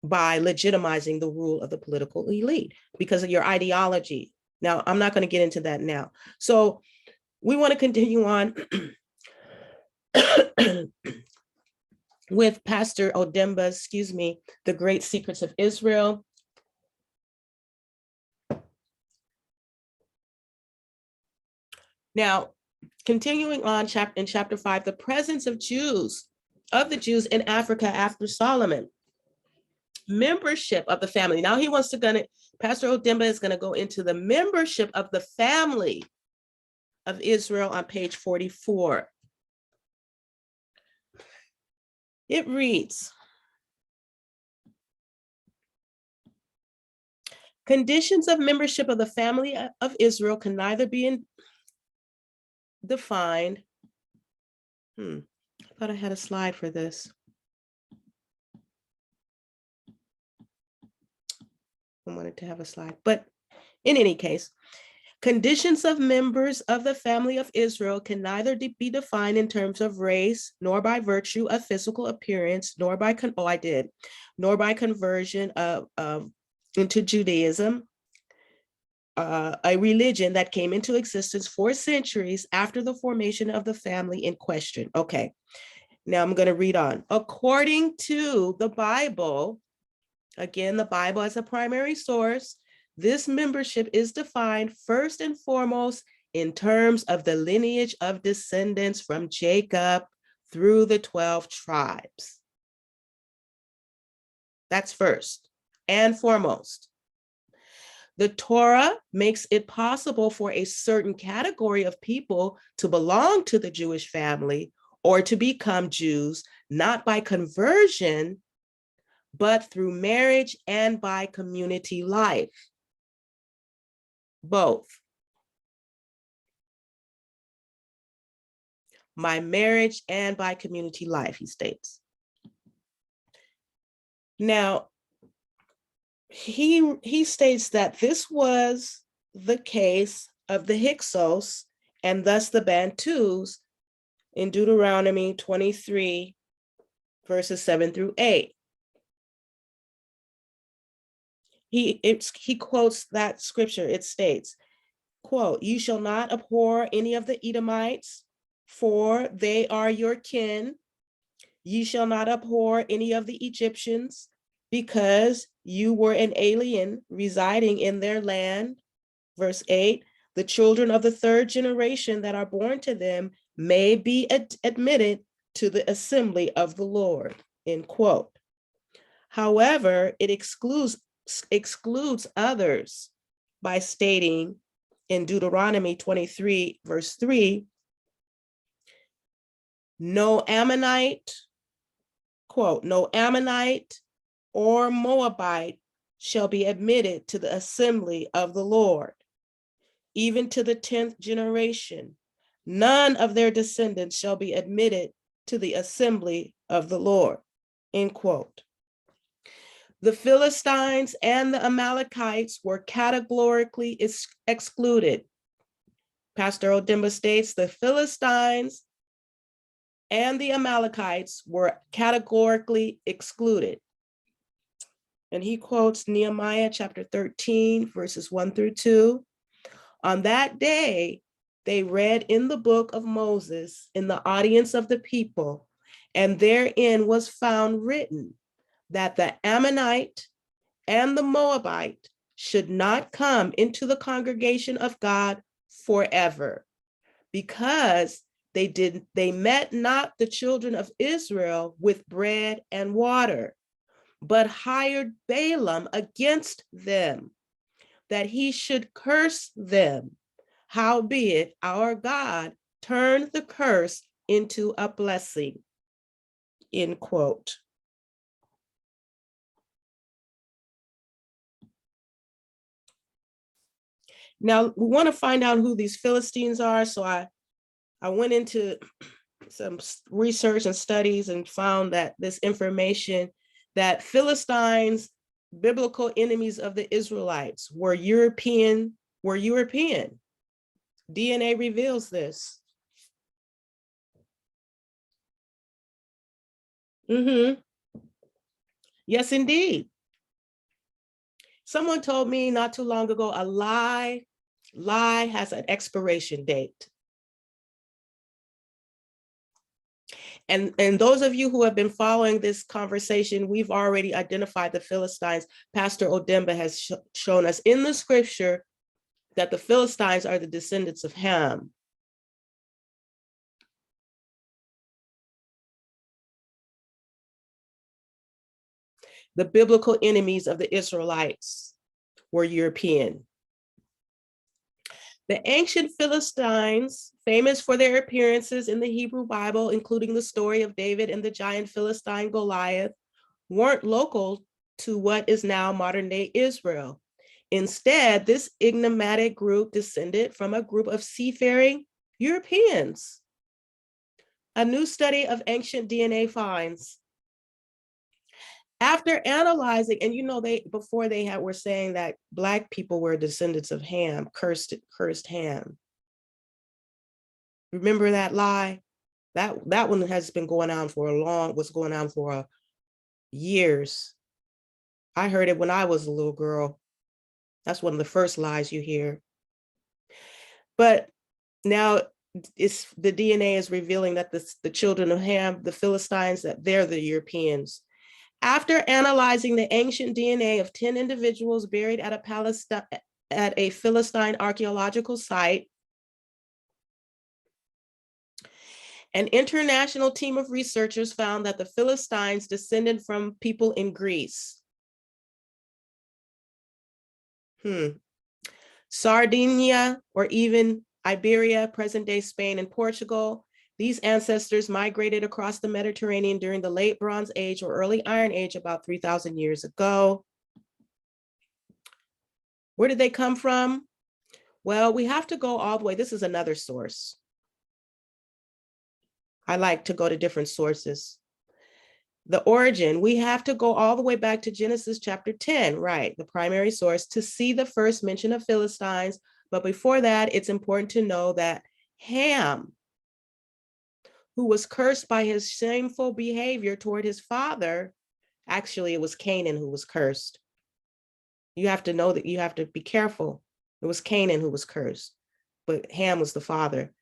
by legitimizing the rule of the political elite because of your ideology. Now, I'm not going to get into that now. So we want to continue on with Pastor Odimba's, The Great Secrets of Israel. Now, continuing on in chapter 5, the presence of the Jews in Africa after Solomon. Membership of the family. Now Pastor Odimba is going to go into the membership of the family of Israel on page 44. It reads, conditions of membership of the family of Israel can neither be defined. I thought I had a slide for this. I wanted to have a slide, but in any case, conditions of members of the family of Israel can neither be defined in terms of race, nor by virtue of physical appearance, nor by conversion into Judaism, a religion that came into existence 4 centuries after the formation of the family in question. Okay, now I'm going to read on. According to the Bible, again, the Bible as a primary source, this membership is defined first and foremost in terms of the lineage of descendants from Jacob through the 12 tribes. That's first and foremost. The Torah makes it possible for a certain category of people to belong to the Jewish family or to become Jews, not by conversion, but through marriage and by community life. Both. By marriage and by community life, he states. Now, he states that this was the case of the Hyksos and thus the Bantus in Deuteronomy 23, verses 7 through 8. He quotes that scripture. It states, quote, "You shall not abhor any of the Edomites, for they are your kin. You shall not abhor any of the Egyptians, because you were an alien residing in their land." Verse 8, "The children of the 3rd generation that are born to them may be admitted to the assembly of the Lord," end quote. However, it excludes others by stating in Deuteronomy 23, verse 3, "No Ammonite," quote, "no Ammonite or Moabite shall be admitted to the assembly of the Lord, even to the 10th generation. None of their descendants shall be admitted to the assembly of the Lord," end quote. The Philistines and the Amalekites were categorically excluded. Pastor Odimba states the Philistines and the Amalekites were categorically excluded. And he quotes Nehemiah chapter 13, verses 1 through 2. On that day, they read in the book of Moses in the audience of the people, and therein was found written that the Ammonite and the Moabite should not come into the congregation of God forever, because they met not the children of Israel with bread and water, but hired Balaam against them, that he should curse them. Howbeit, our God turned the curse into a blessing. End quote. Now, we want to find out who these Philistines are. So I went into some research and studies and found that this information that Philistines, biblical enemies of the Israelites, were European. DNA reveals this. Yes, indeed. Someone told me not too long ago, a lie has an expiration date. And those of you who have been following this conversation, we've already identified the Philistines. Pastor Odimba has shown us in the scripture that the Philistines are the descendants of Ham. The biblical enemies of the Israelites were European. The ancient Philistines, famous for their appearances in the Hebrew Bible, including the story of David and the giant Philistine Goliath, weren't local to what is now modern-day Israel. Instead, this enigmatic group descended from a group of seafaring Europeans. A new study of ancient DNA finds. After analyzing, and before they were saying that Black people were descendants of Ham, cursed Ham. Remember that lie? That one has been going on for years. I heard it when I was a little girl. That's one of the first lies you hear. But now the DNA is revealing that the children of Ham, the Philistines, that they're the Europeans. After analyzing the ancient DNA of 10 individuals buried at a Philistine archaeological site, an international team of researchers found that the Philistines descended from people in Greece, Sardinia, or even Iberia, present-day Spain and Portugal. These ancestors migrated across the Mediterranean during the late Bronze Age or early Iron Age about 3,000 years ago. Where did they come from? Well, we have to go all the way. This is another source. I like to go to different sources. The origin, we have to go all the way back to Genesis chapter 10, right? The primary source, to see the first mention of Philistines. But before that, it's important to know that Ham, who was cursed by his shameful behavior toward his father, actually it was Canaan who was cursed. You have to know that, you have to be careful. It was Canaan who was cursed, but Ham was the father.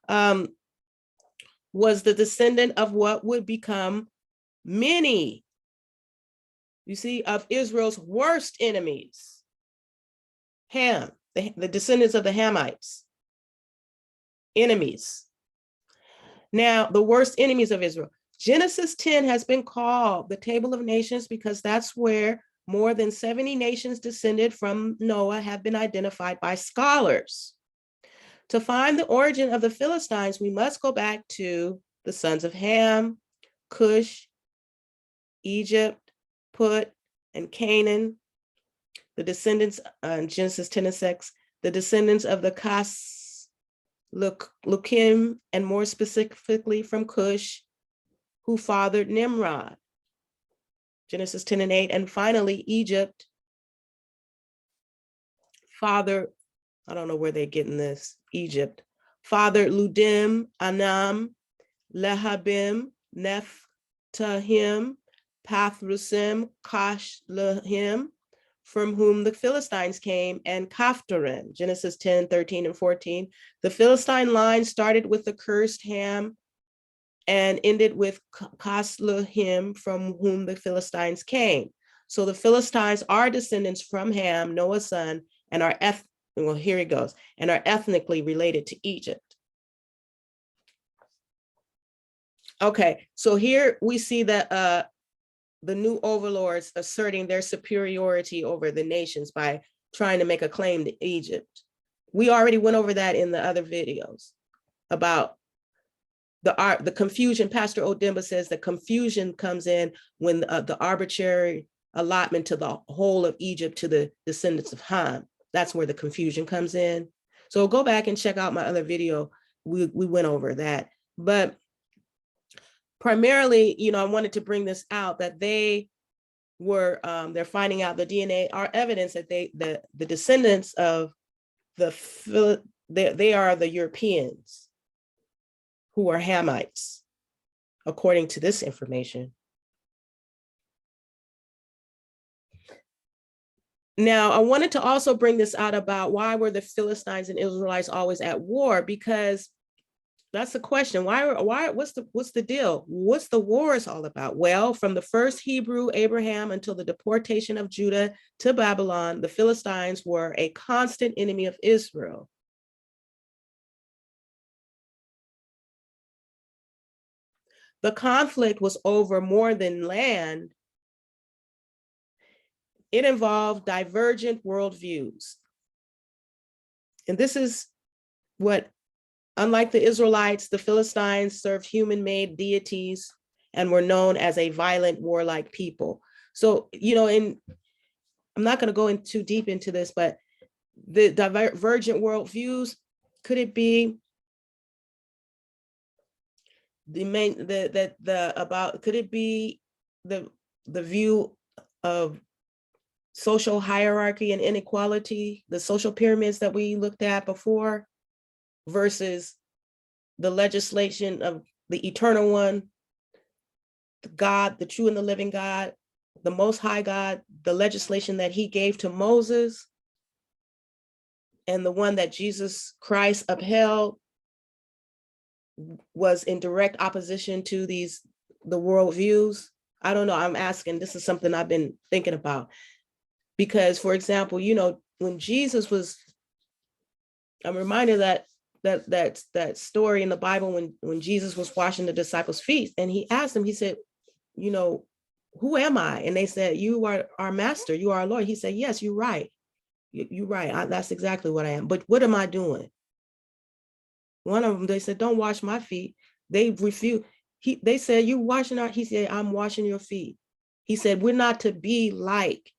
Was the descendant of what would become many, you see, of Israel's worst enemies. Ham, the descendants of the Hamites, enemies. Now, the worst enemies of Israel. Genesis 10 has been called the Table of Nations because that's where more than 70 nations descended from Noah have been identified by scholars. To find the origin of the Philistines, we must go back to the sons of Ham, Cush, Egypt, Put, and Canaan, the descendants, Genesis 10 and 6, the descendants of the Kas, Lukim, and more specifically from Cush, who fathered Nimrod, Genesis 10 and 8, and finally Egypt fathered, I don't know where they're getting this, Egypt, fathered Ludim, Anam, Lehabim, Nephtahim, Pathrusim, Kashlahim, from whom the Philistines came, and Kaphtorim, Genesis 10, 13, and 14. The Philistine line started with the cursed Ham and ended with Kashlahim, from whom the Philistines came. So the Philistines are descendants from Ham, Noah's son, and are well, here he goes, and are ethnically related to Egypt. Okay, so here we see that the new overlords asserting their superiority over the nations by trying to make a claim to Egypt. We already went over that in the other videos about the confusion. Pastor Odimba says the confusion comes in when the arbitrary allotment to the whole of Egypt to the descendants of Ham. That's where the confusion comes in. So go back and check out my other video. We went over that. But primarily, I wanted to bring this out that they were, they're finding out the DNA are evidence that the descendants of they are the Europeans who are Hamites, according to this information. Now, I wanted to also bring this out about why were the Philistines and Israelites always at war? Because that's the question. Why, what's the deal? What's the wars all about? Well, from the first Hebrew Abraham until the deportation of Judah to Babylon, the Philistines were a constant enemy of Israel. The conflict was over more than land. It involved divergent worldviews. And this is what, unlike the Israelites, the Philistines served human-made deities and were known as a violent, warlike people. So, I'm not going to go in too deep into this, but the divergent worldviews, could it be could it be the view of social hierarchy and inequality, the social pyramids that we looked at before, versus the legislation of the eternal one, God, the true and the living God, the most high God, the legislation that he gave to Moses, and the one that Jesus Christ upheld was in direct opposition to the worldviews. I don't know, I'm asking, this is something I've been thinking about. Because, for example, when Jesus was, I'm reminded that story in the Bible when Jesus was washing the disciples' feet, and he asked them, he said, who am I? And they said, you are our master, you are our Lord. He said, yes, you're right. You're right. That's exactly what I am. But what am I doing? One of them, they said, don't wash my feet. They refused. They said, you washing our, he said, I'm washing your feet. He said, we're not to be like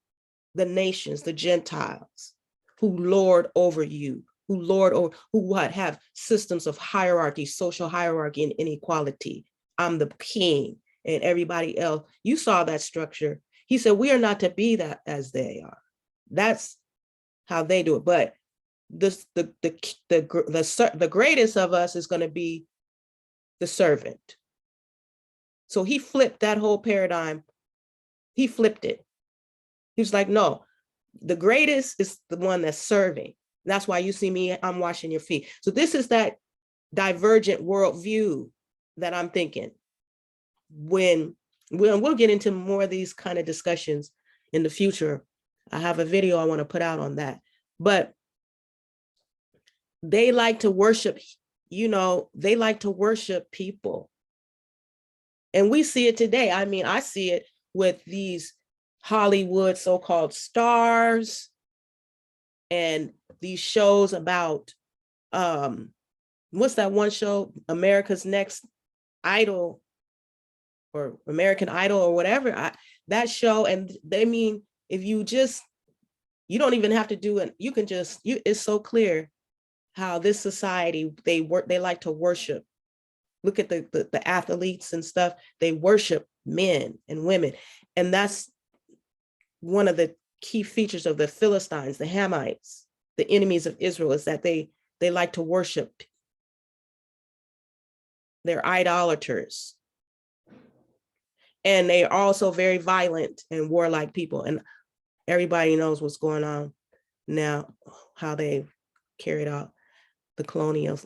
the nations, the Gentiles, who lord over you, who have systems of hierarchy, social hierarchy and inequality. I'm the king and everybody else. You saw that structure. He said, we are not to be that as they are. That's how they do it. But the greatest of us is going to be the servant. So he flipped that whole paradigm. He flipped it. He was like, no, the greatest is the one that's serving. That's why you see me, I'm washing your feet. So this is that divergent worldview that I'm thinking. When we'll get into more of these kind of discussions in the future. I have a video I want to put out on that. But they like to worship, they like to worship people. And we see it today. I mean, I see it with these Hollywood so-called stars and these shows about, what's that one show, America's Next Idol or American Idol or whatever, that show. And they mean, if you don't even have to do it. You can just, it's so clear how this society, they like to worship. Look at the athletes and stuff. They worship men and women. And that's one of the key features of the Philistines, the Hamites, the enemies of Israel, is that they like to worship. They're idolaters. And they are also very violent and warlike people. And everybody knows what's going on now, how they carried out the colonials.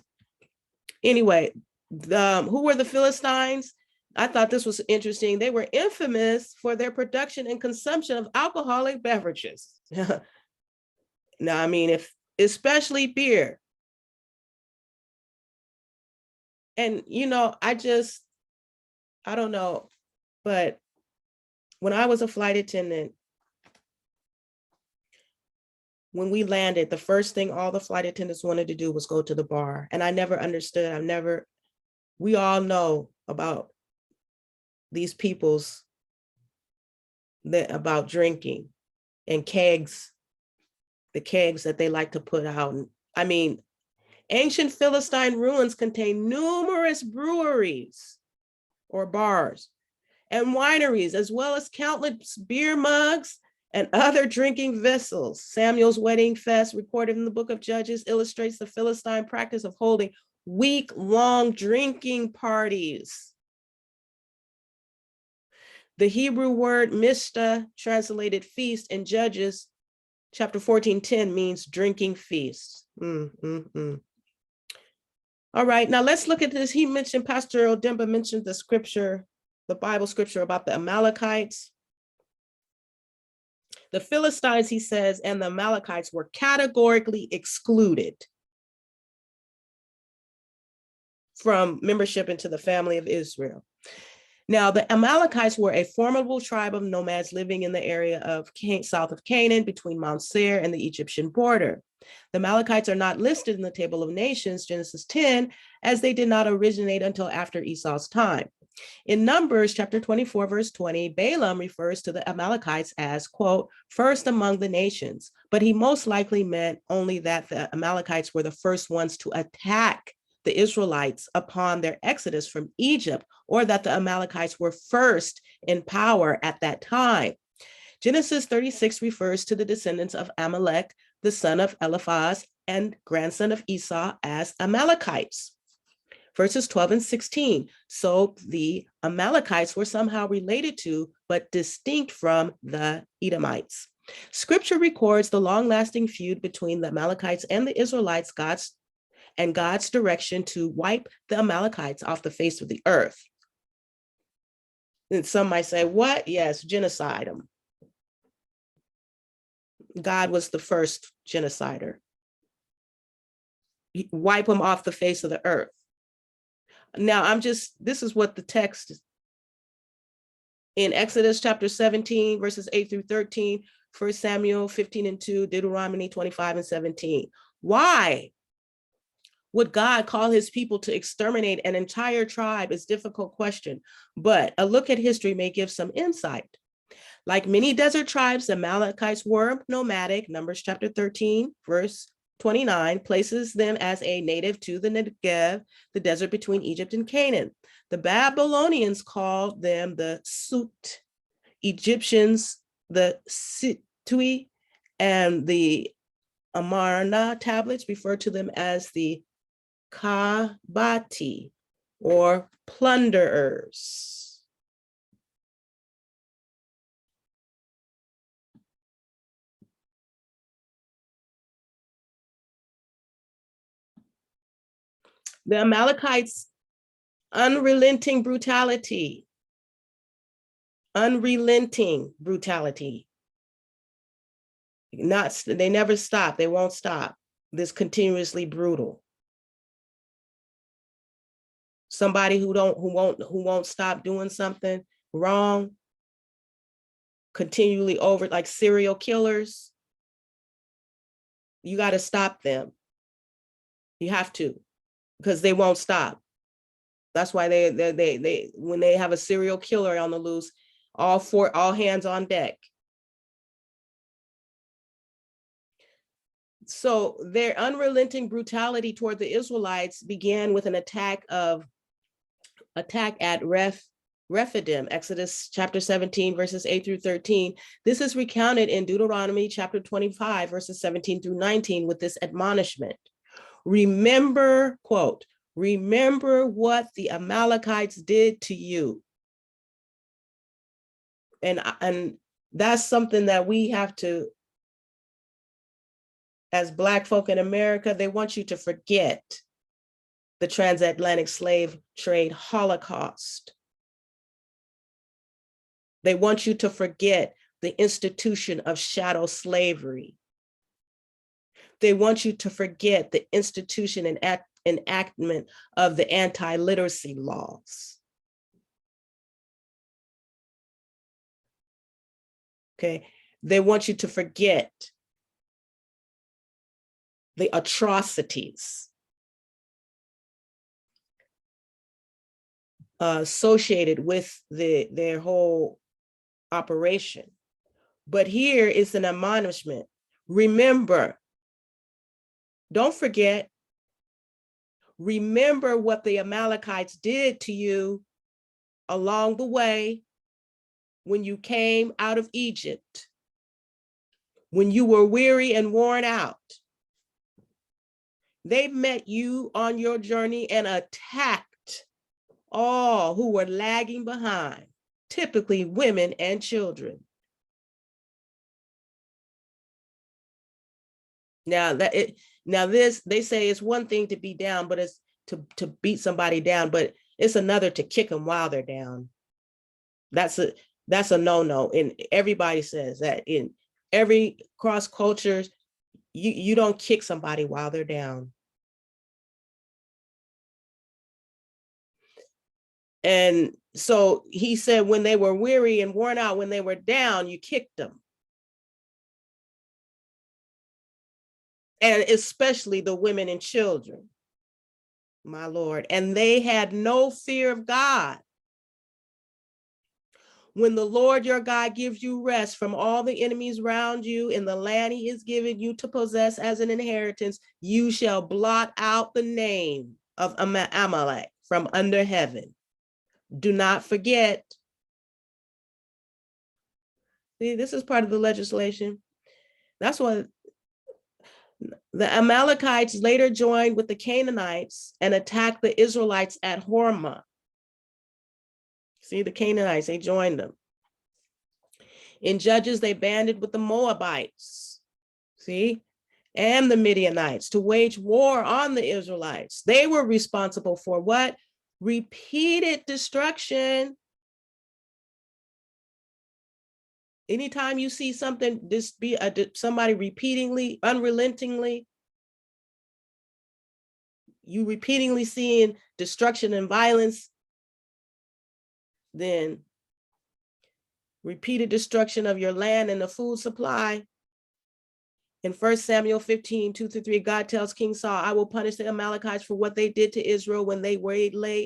Anyway, who were the Philistines? I thought this was interesting. They were infamous for their production and consumption of alcoholic beverages. Now, I mean, especially beer. And, you know, I don't know, but when I was a flight attendant, when we landed, the first thing all the flight attendants wanted to do was go to the bar. And I never understood. We all know about these people's about drinking and kegs, the kegs that they like to put out. I mean, ancient Philistine ruins contain numerous breweries or bars and wineries, as well as countless beer mugs and other drinking vessels. Samuel's wedding fest, recorded in the book of Judges, illustrates the Philistine practice of holding week-long drinking parties. The Hebrew word mishta, translated feast in Judges chapter 14:10, means drinking feast. All right, now let's look at this. He mentioned, Pastor Odimba mentioned the scripture, the Bible scripture about the Amalekites. The Philistines, he says, and the Amalekites were categorically excluded from membership into the family of Israel. Now, the Amalekites were a formidable tribe of nomads living in the area of south of Canaan, between Mount Seir and the Egyptian border. The Amalekites are not listed in the table of nations, Genesis 10, as they did not originate until after Esau's time. In Numbers chapter 24, verse 20, Balaam refers to the Amalekites as, quote, first among the nations, but he most likely meant only that the Amalekites were the first ones to attack the Israelites upon their exodus from Egypt, or that the Amalekites were first in power at that time. Genesis 36 refers to the descendants of Amalek, the son of Eliphaz and grandson of Esau, as Amalekites. Verses 12 and 16. So the Amalekites were somehow related to, but distinct from, the Edomites. Scripture records the long-lasting feud between the Amalekites and the Israelites, God's direction to wipe the Amalekites off the face of the earth. And some might say, what? Yes, genocide them. God was the first genocider. Wipe them off the face of the earth. Now, this is what the text is. In Exodus chapter 17, verses 8 through 13, 1 Samuel 15 and 2, Deuteronomy 25 and 17. Why would God call his people to exterminate an entire tribe is a difficult question, but a look at history may give some insight. Like many desert tribes, the Amalekites were nomadic. Numbers chapter 13, verse 29 places them as a native to the Negev, the desert between Egypt and Canaan. The Babylonians called them the Sut, Egyptians the Situi, and the Amarna tablets refer to them as the Kabati, or plunderers. The Amalekites' unrelenting brutality. They never stop. They won't stop. This continuously brutal. Somebody who won't stop doing something wrong, continually over, like serial killers. You got to stop them. You have to, because they won't stop. That's why they when they have a serial killer on the loose, all hands on deck. So their unrelenting brutality toward the Israelites began with an attack at Rephidim, Exodus chapter 17, verses 8 through 13. This is recounted in Deuteronomy chapter 25, verses 17 through 19, with this admonishment. Remember, quote, remember what the Amalekites did to you. And that's something that we have to, as Black folk in America, they want you to forget the transatlantic slave trade Holocaust. They want you to forget the institution of chattel slavery. They want you to forget the institution and enactment of the anti-literacy laws. Okay, they want you to forget the atrocities associated with their whole operation. But here is an admonishment. Remember, don't forget, remember what the Amalekites did to you along the way when you came out of Egypt, when you were weary and worn out. They met you on your journey and attacked all who were lagging behind, typically women and children. Now this, they say it's one thing to be down, but it's to beat somebody down, but it's another to kick them while they're down. That's a no-no. And everybody says that in every cross cultures, you don't kick somebody while they're down. And so he said, when they were weary and worn out, when they were down, you kicked them. And especially the women and children, my Lord. And they had no fear of God. When the Lord your God gives you rest from all the enemies round you in the land he is giving you to possess as an inheritance, you shall blot out the name of Amalek from under heaven. Do not forget. See, this is part of the legislation. That's what the Amalekites later joined with the Canaanites and attacked the Israelites at Hormah. See, the Canaanites, they joined them. In Judges, they banded with the Moabites, see, and the Midianites to wage war on the Israelites. They were responsible for what? Repeated destruction. Anytime you see something, somebody repeatedly, unrelentingly, you repeatedly seeing destruction and violence, then repeated destruction of your land and the food supply. In 1 Samuel 15, 2-3, God tells King Saul, I will punish the Amalekites for what they did to Israel when they waited,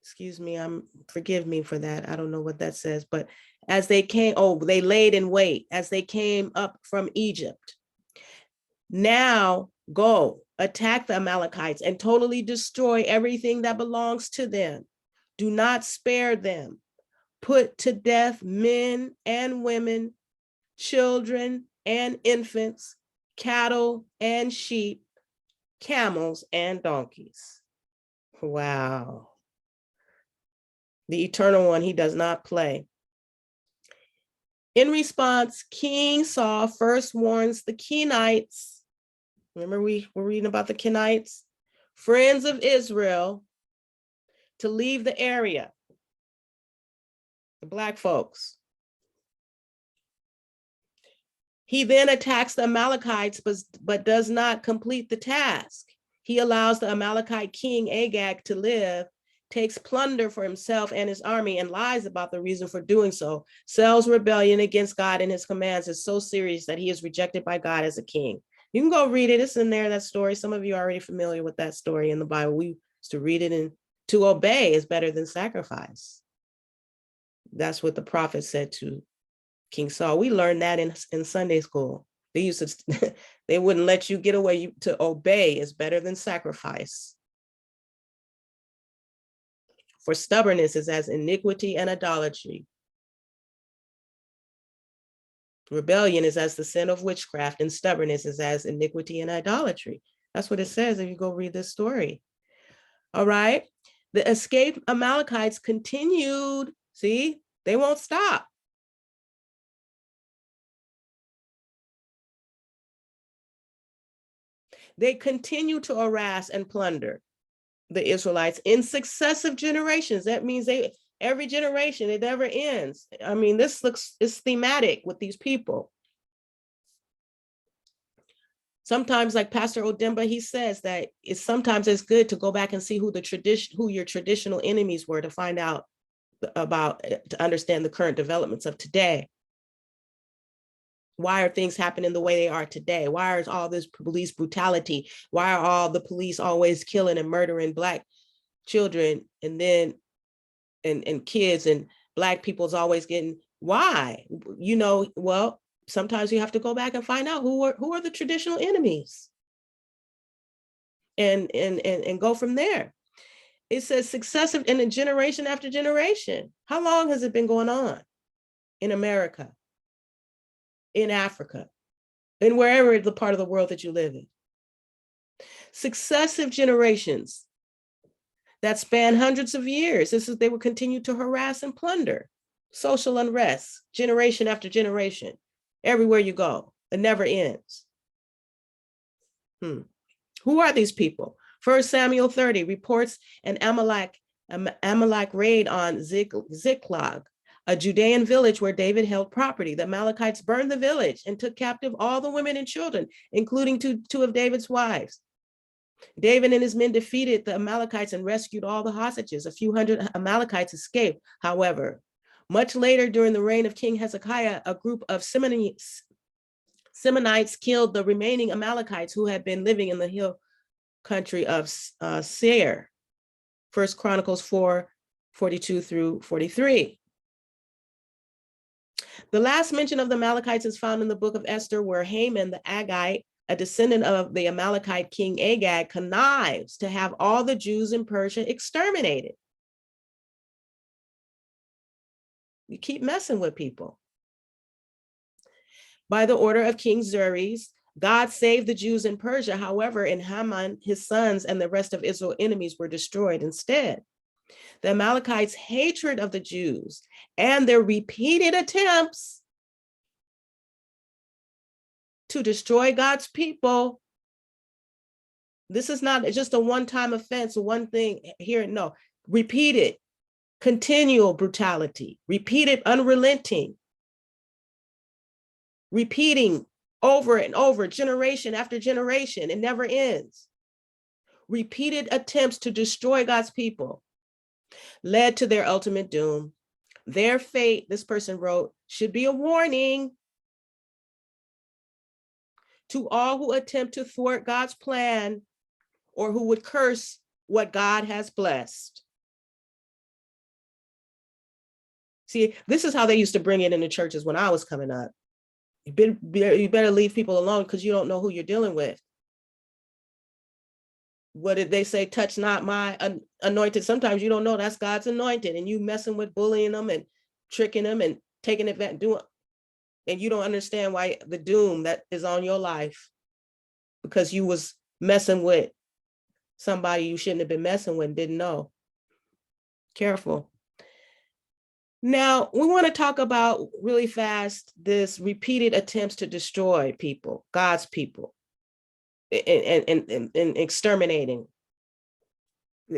excuse me, forgive me for that. I don't know what that says, but as they came, they laid in wait as they came up from Egypt. Now go attack the Amalekites and totally destroy everything that belongs to them. Do not spare them. Put to death men and women, children and infants, cattle and sheep, camels and donkeys. Wow. The Eternal One, he does not play. In response, King Saul first warns the Kenites. Remember we were reading about the Kenites, friends of Israel, to leave the area, the Black folks. He then attacks the Amalekites, but does not complete the task. He allows the Amalekite king Agag to live, takes plunder for himself and his army, and lies about the reason for doing so. Saul's rebellion against God and his commands is so serious that he is rejected by God as a king. You can go read it. It's in there, that story. Some of you are already familiar with that story in the Bible. We used to read it, and to obey is better than sacrifice. That's what the prophet said to King Saul. We learned that in Sunday school. They used to, they wouldn't let you get away. To obey is better than sacrifice. For stubbornness is as iniquity and idolatry. Rebellion is as the sin of witchcraft, and stubbornness is as iniquity and idolatry. That's what it says if you go read this story. All right. The escaped Amalekites continued. See, they won't stop. They continue to harass and plunder the Israelites in successive generations. That means every generation, it never ends. I mean, this is thematic with these people. Sometimes, like Pastor Odimba, he says that sometimes it's good to go back and see who your traditional enemies were, to find out to understand the current developments of today. Why are things happening the way they are today? Why is all this police brutality? Why are all the police always killing and murdering Black children, and then and kids, and Black people's always getting, why? Well, sometimes you have to go back and find out who are the traditional enemies, and go from there. It says successive, and in generation after generation. How long has it been going on in America, in Africa, and wherever the part of the world that you live in? Successive generations that span hundreds of years. They will continue to harass and plunder. Social unrest, generation after generation, everywhere you go. It never ends. Who are these people? 1 Samuel 30 reports an Amalek raid on Ziklag, a Judean village where David held property. The Amalekites burned the village and took captive all the women and children, including two of David's wives. David and his men defeated the Amalekites and rescued all the hostages. A few hundred Amalekites escaped, however. Much later, during the reign of King Hezekiah, a group of Simeonites killed the remaining Amalekites who had been living in the hill country of Seir. 1 Chronicles 4:42 through 43. The last mention of the Amalekites is found in the book of Esther, where Haman the Agagite, a descendant of the Amalekite king Agag, connives to have all the Jews in Persia exterminated. You keep messing with people. By the order of King Xerxes, God saved the Jews in Persia. However, in Haman, his sons and the rest of Israel's enemies were destroyed instead. The Amalekites' hatred of the Jews and their repeated attempts to destroy God's people. This is not just a one-time offense, one thing here, no. Repeated, continual brutality, repeated, unrelenting, repeating over and over, generation after generation. It never ends. Repeated attempts to destroy God's people led to their ultimate doom. Their fate, this person wrote, should be a warning to all who attempt to thwart God's plan or who would curse what God has blessed. See, this is how they used to bring it in the churches when I was coming up. You better leave people alone because you don't know who you're dealing with. What did they say? Touch not my anointed. Sometimes you don't know that's God's anointed, and you messing with, bullying them and tricking them and taking it, and you don't understand why the doom that is on your life, because you was messing with somebody you shouldn't have been messing with and didn't know. Careful. Now, we want to talk about really fast this repeated attempts to destroy people, God's people, and exterminating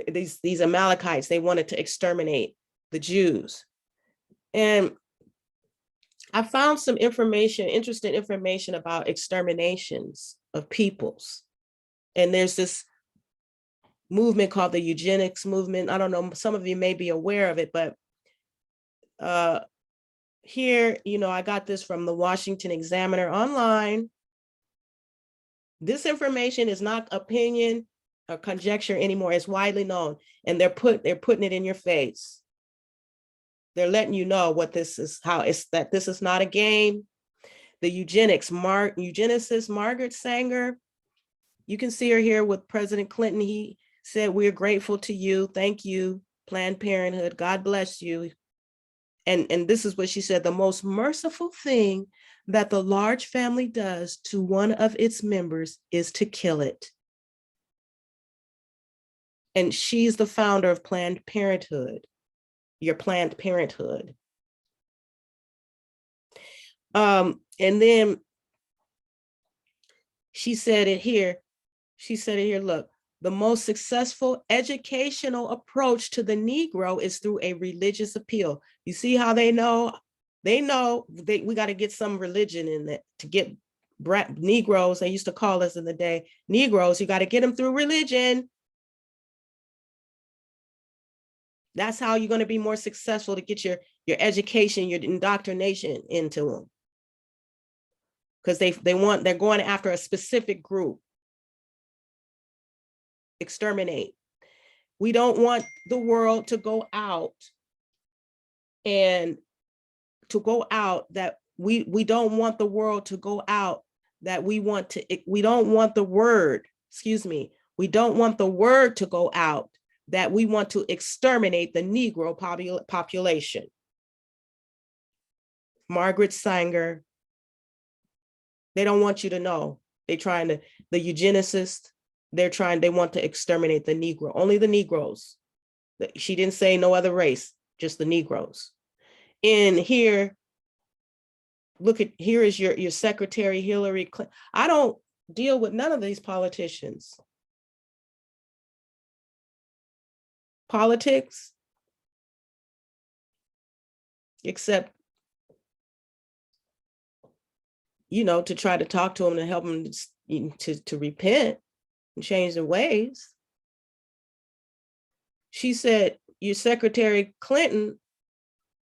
these Amalekites. They wanted to exterminate the Jews. And I found some information, interesting information about exterminations of peoples. And there's this movement called the eugenics movement. I don't know, some of you may be aware of it, but here, I got this from the Washington Examiner online. This information is not opinion or conjecture anymore. It's widely known, and they're putting it in your face. They're letting you know what this is, that this is not a game. The eugenicist Margaret Sanger, you can see her here with President Clinton. He said, "We're grateful to you. Thank you, Planned Parenthood. God bless you." And this is what she said: "The most merciful thing that the large family does to one of its members is to kill it." And she's the founder of Planned Parenthood, your Planned Parenthood. And then she said it here. She said it here, look, the most successful educational approach to the Negro is through a religious appeal. You see how they know? We got to get some religion in it to get Negroes. They used to call us in the day Negroes. You got to get them through religion. That's how you're going to be more successful, to get your education, your indoctrination into them. Because they're going after a specific group. Exterminate. We don't want the world to go out and that we don't want the world to go out that we don't want the word, we don't want the word to go out that we want to exterminate the Negro population. Margaret Sanger, they don't want you to know. They're trying to, the eugenicists, they want to exterminate the Negro, only the Negroes. She didn't say no other race, just the Negroes. And here, here is your Secretary Hillary Clinton. I don't deal with none of these politicians. Politics, except, to try to talk to them, to help them to repent and change their ways. She said, your Secretary Clinton,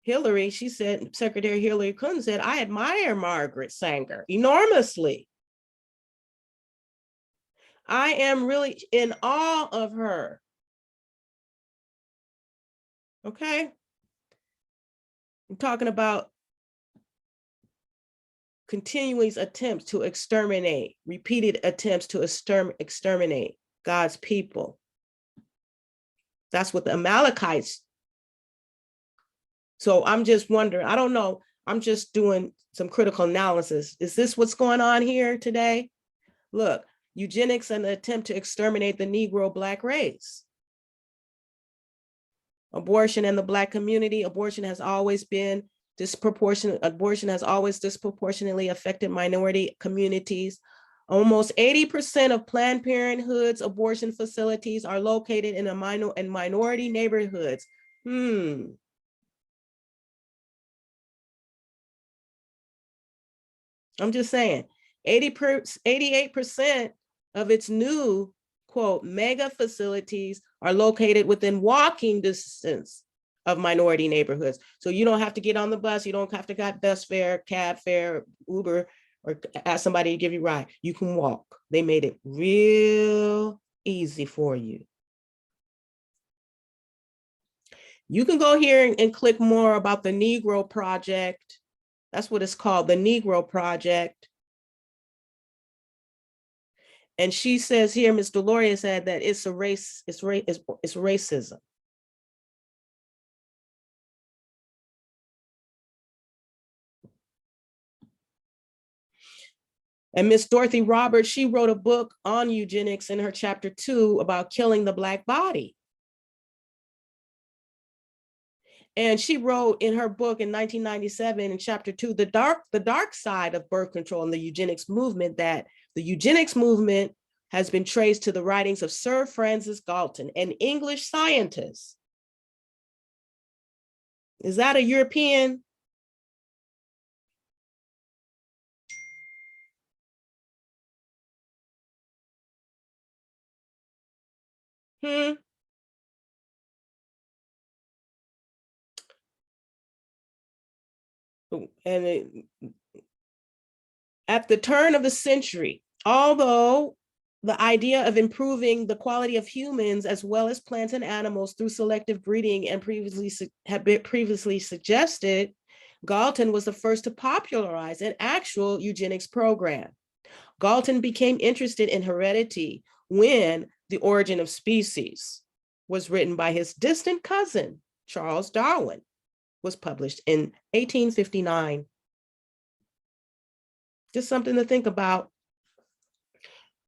Hillary, she said, Secretary Hillary Clinton said, I admire Margaret Sanger enormously. I am really in awe of her. Okay. I'm talking about continuous attempts to exterminate, repeated attempts to exterminate God's people. That's what the Amalekites. So I'm just wondering, I don't know, I'm just doing some critical analysis. Is this what's going on here today? Look, eugenics and the attempt to exterminate the Negro Black race. Abortion in the Black community, abortion has always disproportionately affected minority communities. Almost 80% of Planned Parenthood's abortion facilities are located in minority neighborhoods. I'm just saying, 88% of its new, quote, mega facilities are located within walking distance of minority neighborhoods. So you don't have to get on the bus, you don't have to get bus fare, cab fare, Uber, or ask somebody to give you a ride. You can walk. They made it real easy for you. You can go here and click more about the Negro Project. That's what it's called, the Negro Project. And she says here, Ms. Deloria said that it's a race, it's racism. And Miss Dorothy Roberts, she wrote a book on eugenics in her chapter 2 about killing the Black body. And she wrote in her book in 1997 in chapter 2, the dark side of birth control and the eugenics movement, that the eugenics movement has been traced to the writings of Sir Francis Galton, an English scientist. Is that a European? And at the turn of the century, although the idea of improving the quality of humans as well as plants and animals through selective breeding and had been previously suggested, Galton was the first to popularize an actual eugenics program. Galton became interested in heredity when The Origin of Species was written by his distant cousin, Charles Darwin, was published in 1859. Just something to think about.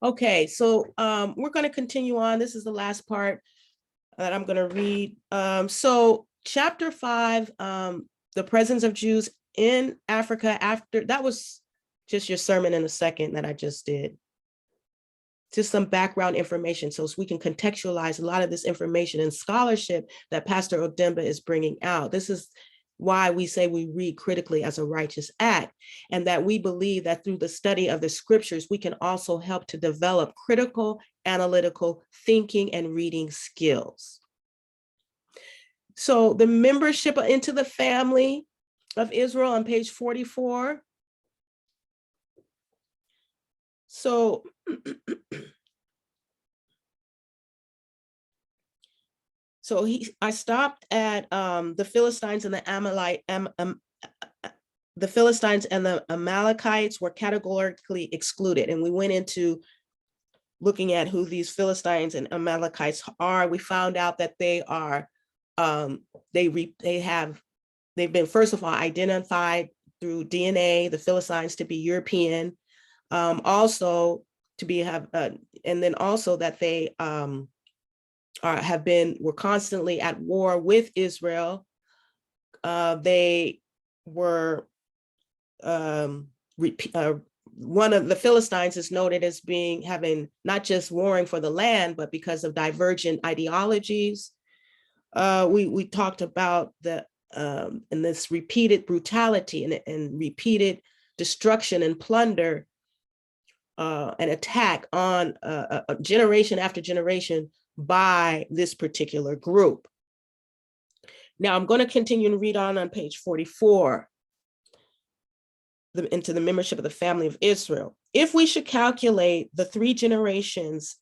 Okay, so we're going to continue on. This is the last part. that I'm going to read. So chapter 5, the presence of Jews in Africa after, that was just your sermon in a second that I just did. Just some background information so we can contextualize a lot of this information and scholarship that Pastor Odimba is bringing out. This is why we say we read critically as a righteous act, and that we believe that through the study of the scriptures, we can also help to develop critical, analytical thinking and reading skills. So the membership into the family of Israel on page 44. So I stopped at the Philistines and the Amalite, the Philistines and the Amalekites were categorically excluded. And we went into looking at who these Philistines and Amalekites are. We found out that they are, they've been, first of all, identified through DNA, the Philistines to be European, also to be, and then also that they, were constantly at war with Israel. They were, one of the Philistines is noted as having not just warring for the land, but because of divergent ideologies. We talked about the and this repeated brutality and repeated destruction and plunder and attack on generation after generation by this particular group. Now I'm going to continue to read on page 44, into the membership of the family of Israel. If we should calculate the 3 generations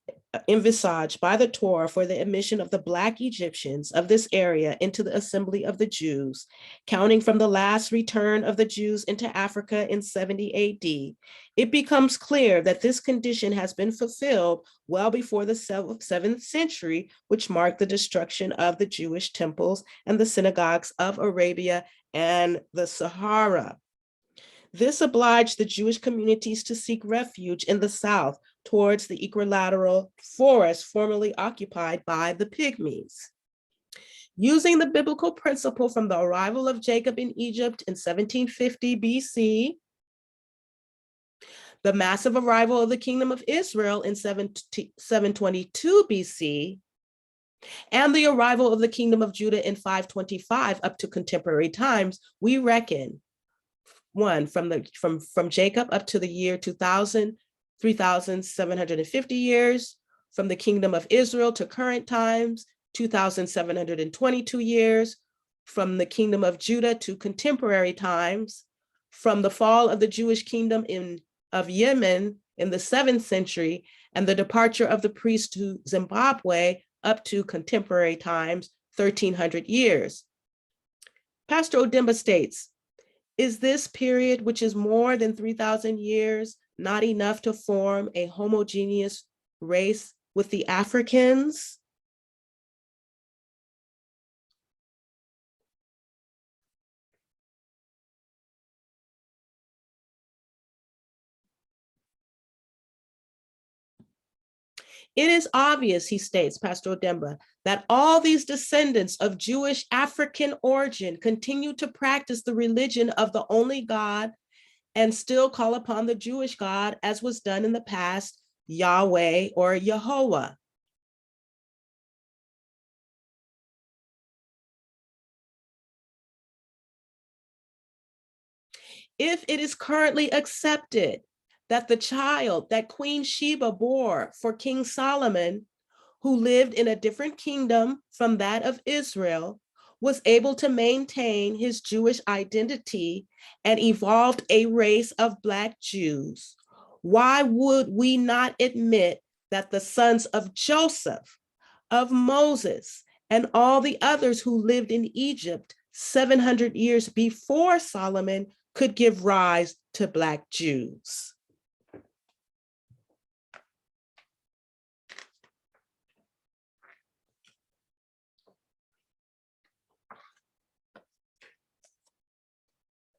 envisaged by the Torah for the admission of the Black Egyptians of this area into the assembly of the Jews, counting from the last return of the Jews into Africa in 70 AD, it becomes clear that this condition has been fulfilled well before the 7th century, which marked the destruction of the Jewish temples and the synagogues of Arabia and the Sahara. This obliged the Jewish communities to seek refuge in the south towards the equilateral forest formerly occupied by the Pygmies. Using the biblical principle from the arrival of Jacob in Egypt in 1750 BC, the massive arrival of the kingdom of Israel in 722 BC, and the arrival of the kingdom of Judah in 525 up to contemporary times, we reckon from Jacob up to the year 2000, 3,750 years, from the kingdom of Israel to current times, 2,722 years, from the kingdom of Judah to contemporary times, from the fall of the Jewish kingdom of Yemen in the 7th century, and the departure of the priest to Zimbabwe up to contemporary times, 1,300 years. Pastor Odimba states, is this period, which is more than 3,000 years, not enough to form a homogeneous race with the Africans? It is obvious, he states, Pastor Odimba, that all these descendants of Jewish African origin continue to practice the religion of the only God and still call upon the Jewish God, as was done in the past, Yahweh or Yehovah. If it is currently accepted that the child that Queen Sheba bore for King Solomon, who lived in a different kingdom from that of Israel, was able to maintain his Jewish identity and evolved a race of Black Jews, why would we not admit that the sons of Joseph, of Moses, and all the others who lived in Egypt 700 years before Solomon could give rise to Black Jews?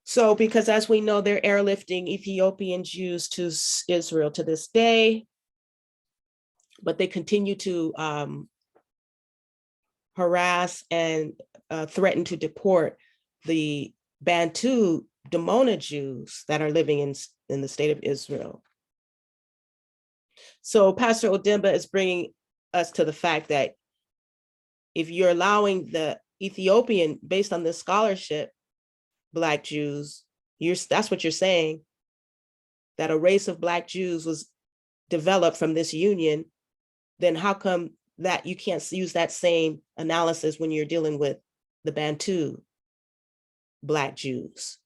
So, because as we know, they're airlifting Ethiopian Jews to Israel to this day, but they continue to harass and threaten to deport the Bantu Demona Jews that are living in the state of Israel. So Pastor Odimba is bringing us to the fact that if you're allowing the Ethiopian, based on this scholarship, Black Jews, that's what you're saying, that a race of Black Jews was developed from this union, then how come that you can't use that same analysis when you're dealing with the Bantu Black Jews?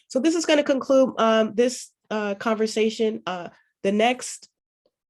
So this is going to conclude this conversation. The next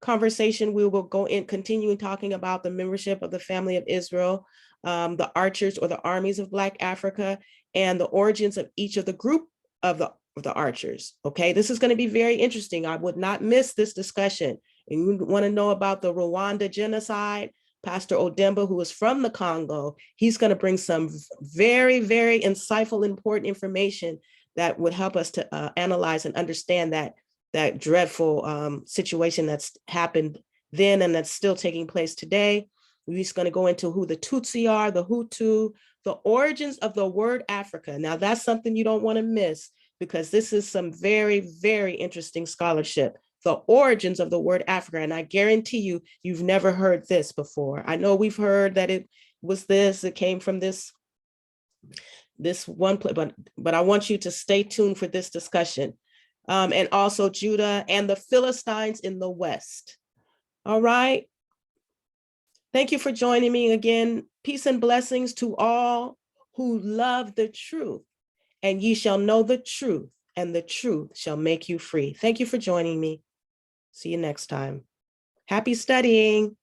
conversation, we will go in continuing talking about the membership of the family of Israel, the archers or the armies of Black Africa, and the origins of each of the group of the archers. Okay, this is going to be very interesting. I would not miss this discussion. And you want to know about the Rwanda genocide, Pastor Odimba, who is from the Congo, he's going to bring some very, very insightful, important information that would help us to analyze and understand that dreadful situation that's happened then and that's still taking place today. We're just going to go into who the Tutsi are, the Hutu, the origins of the word Africa. Now that's something you don't want to miss, because this is some very, very interesting scholarship, the origins of the word Africa. And I guarantee you, you've never heard this before. I know we've heard that it was this, it came from this one place, but I want you to stay tuned for this discussion. And also Judah and the Philistines in the West. All right. Thank you for joining me again. Peace and blessings to all who love the truth, and ye shall know the truth, and the truth shall make you free. Thank you for joining me. See you next time. Happy studying.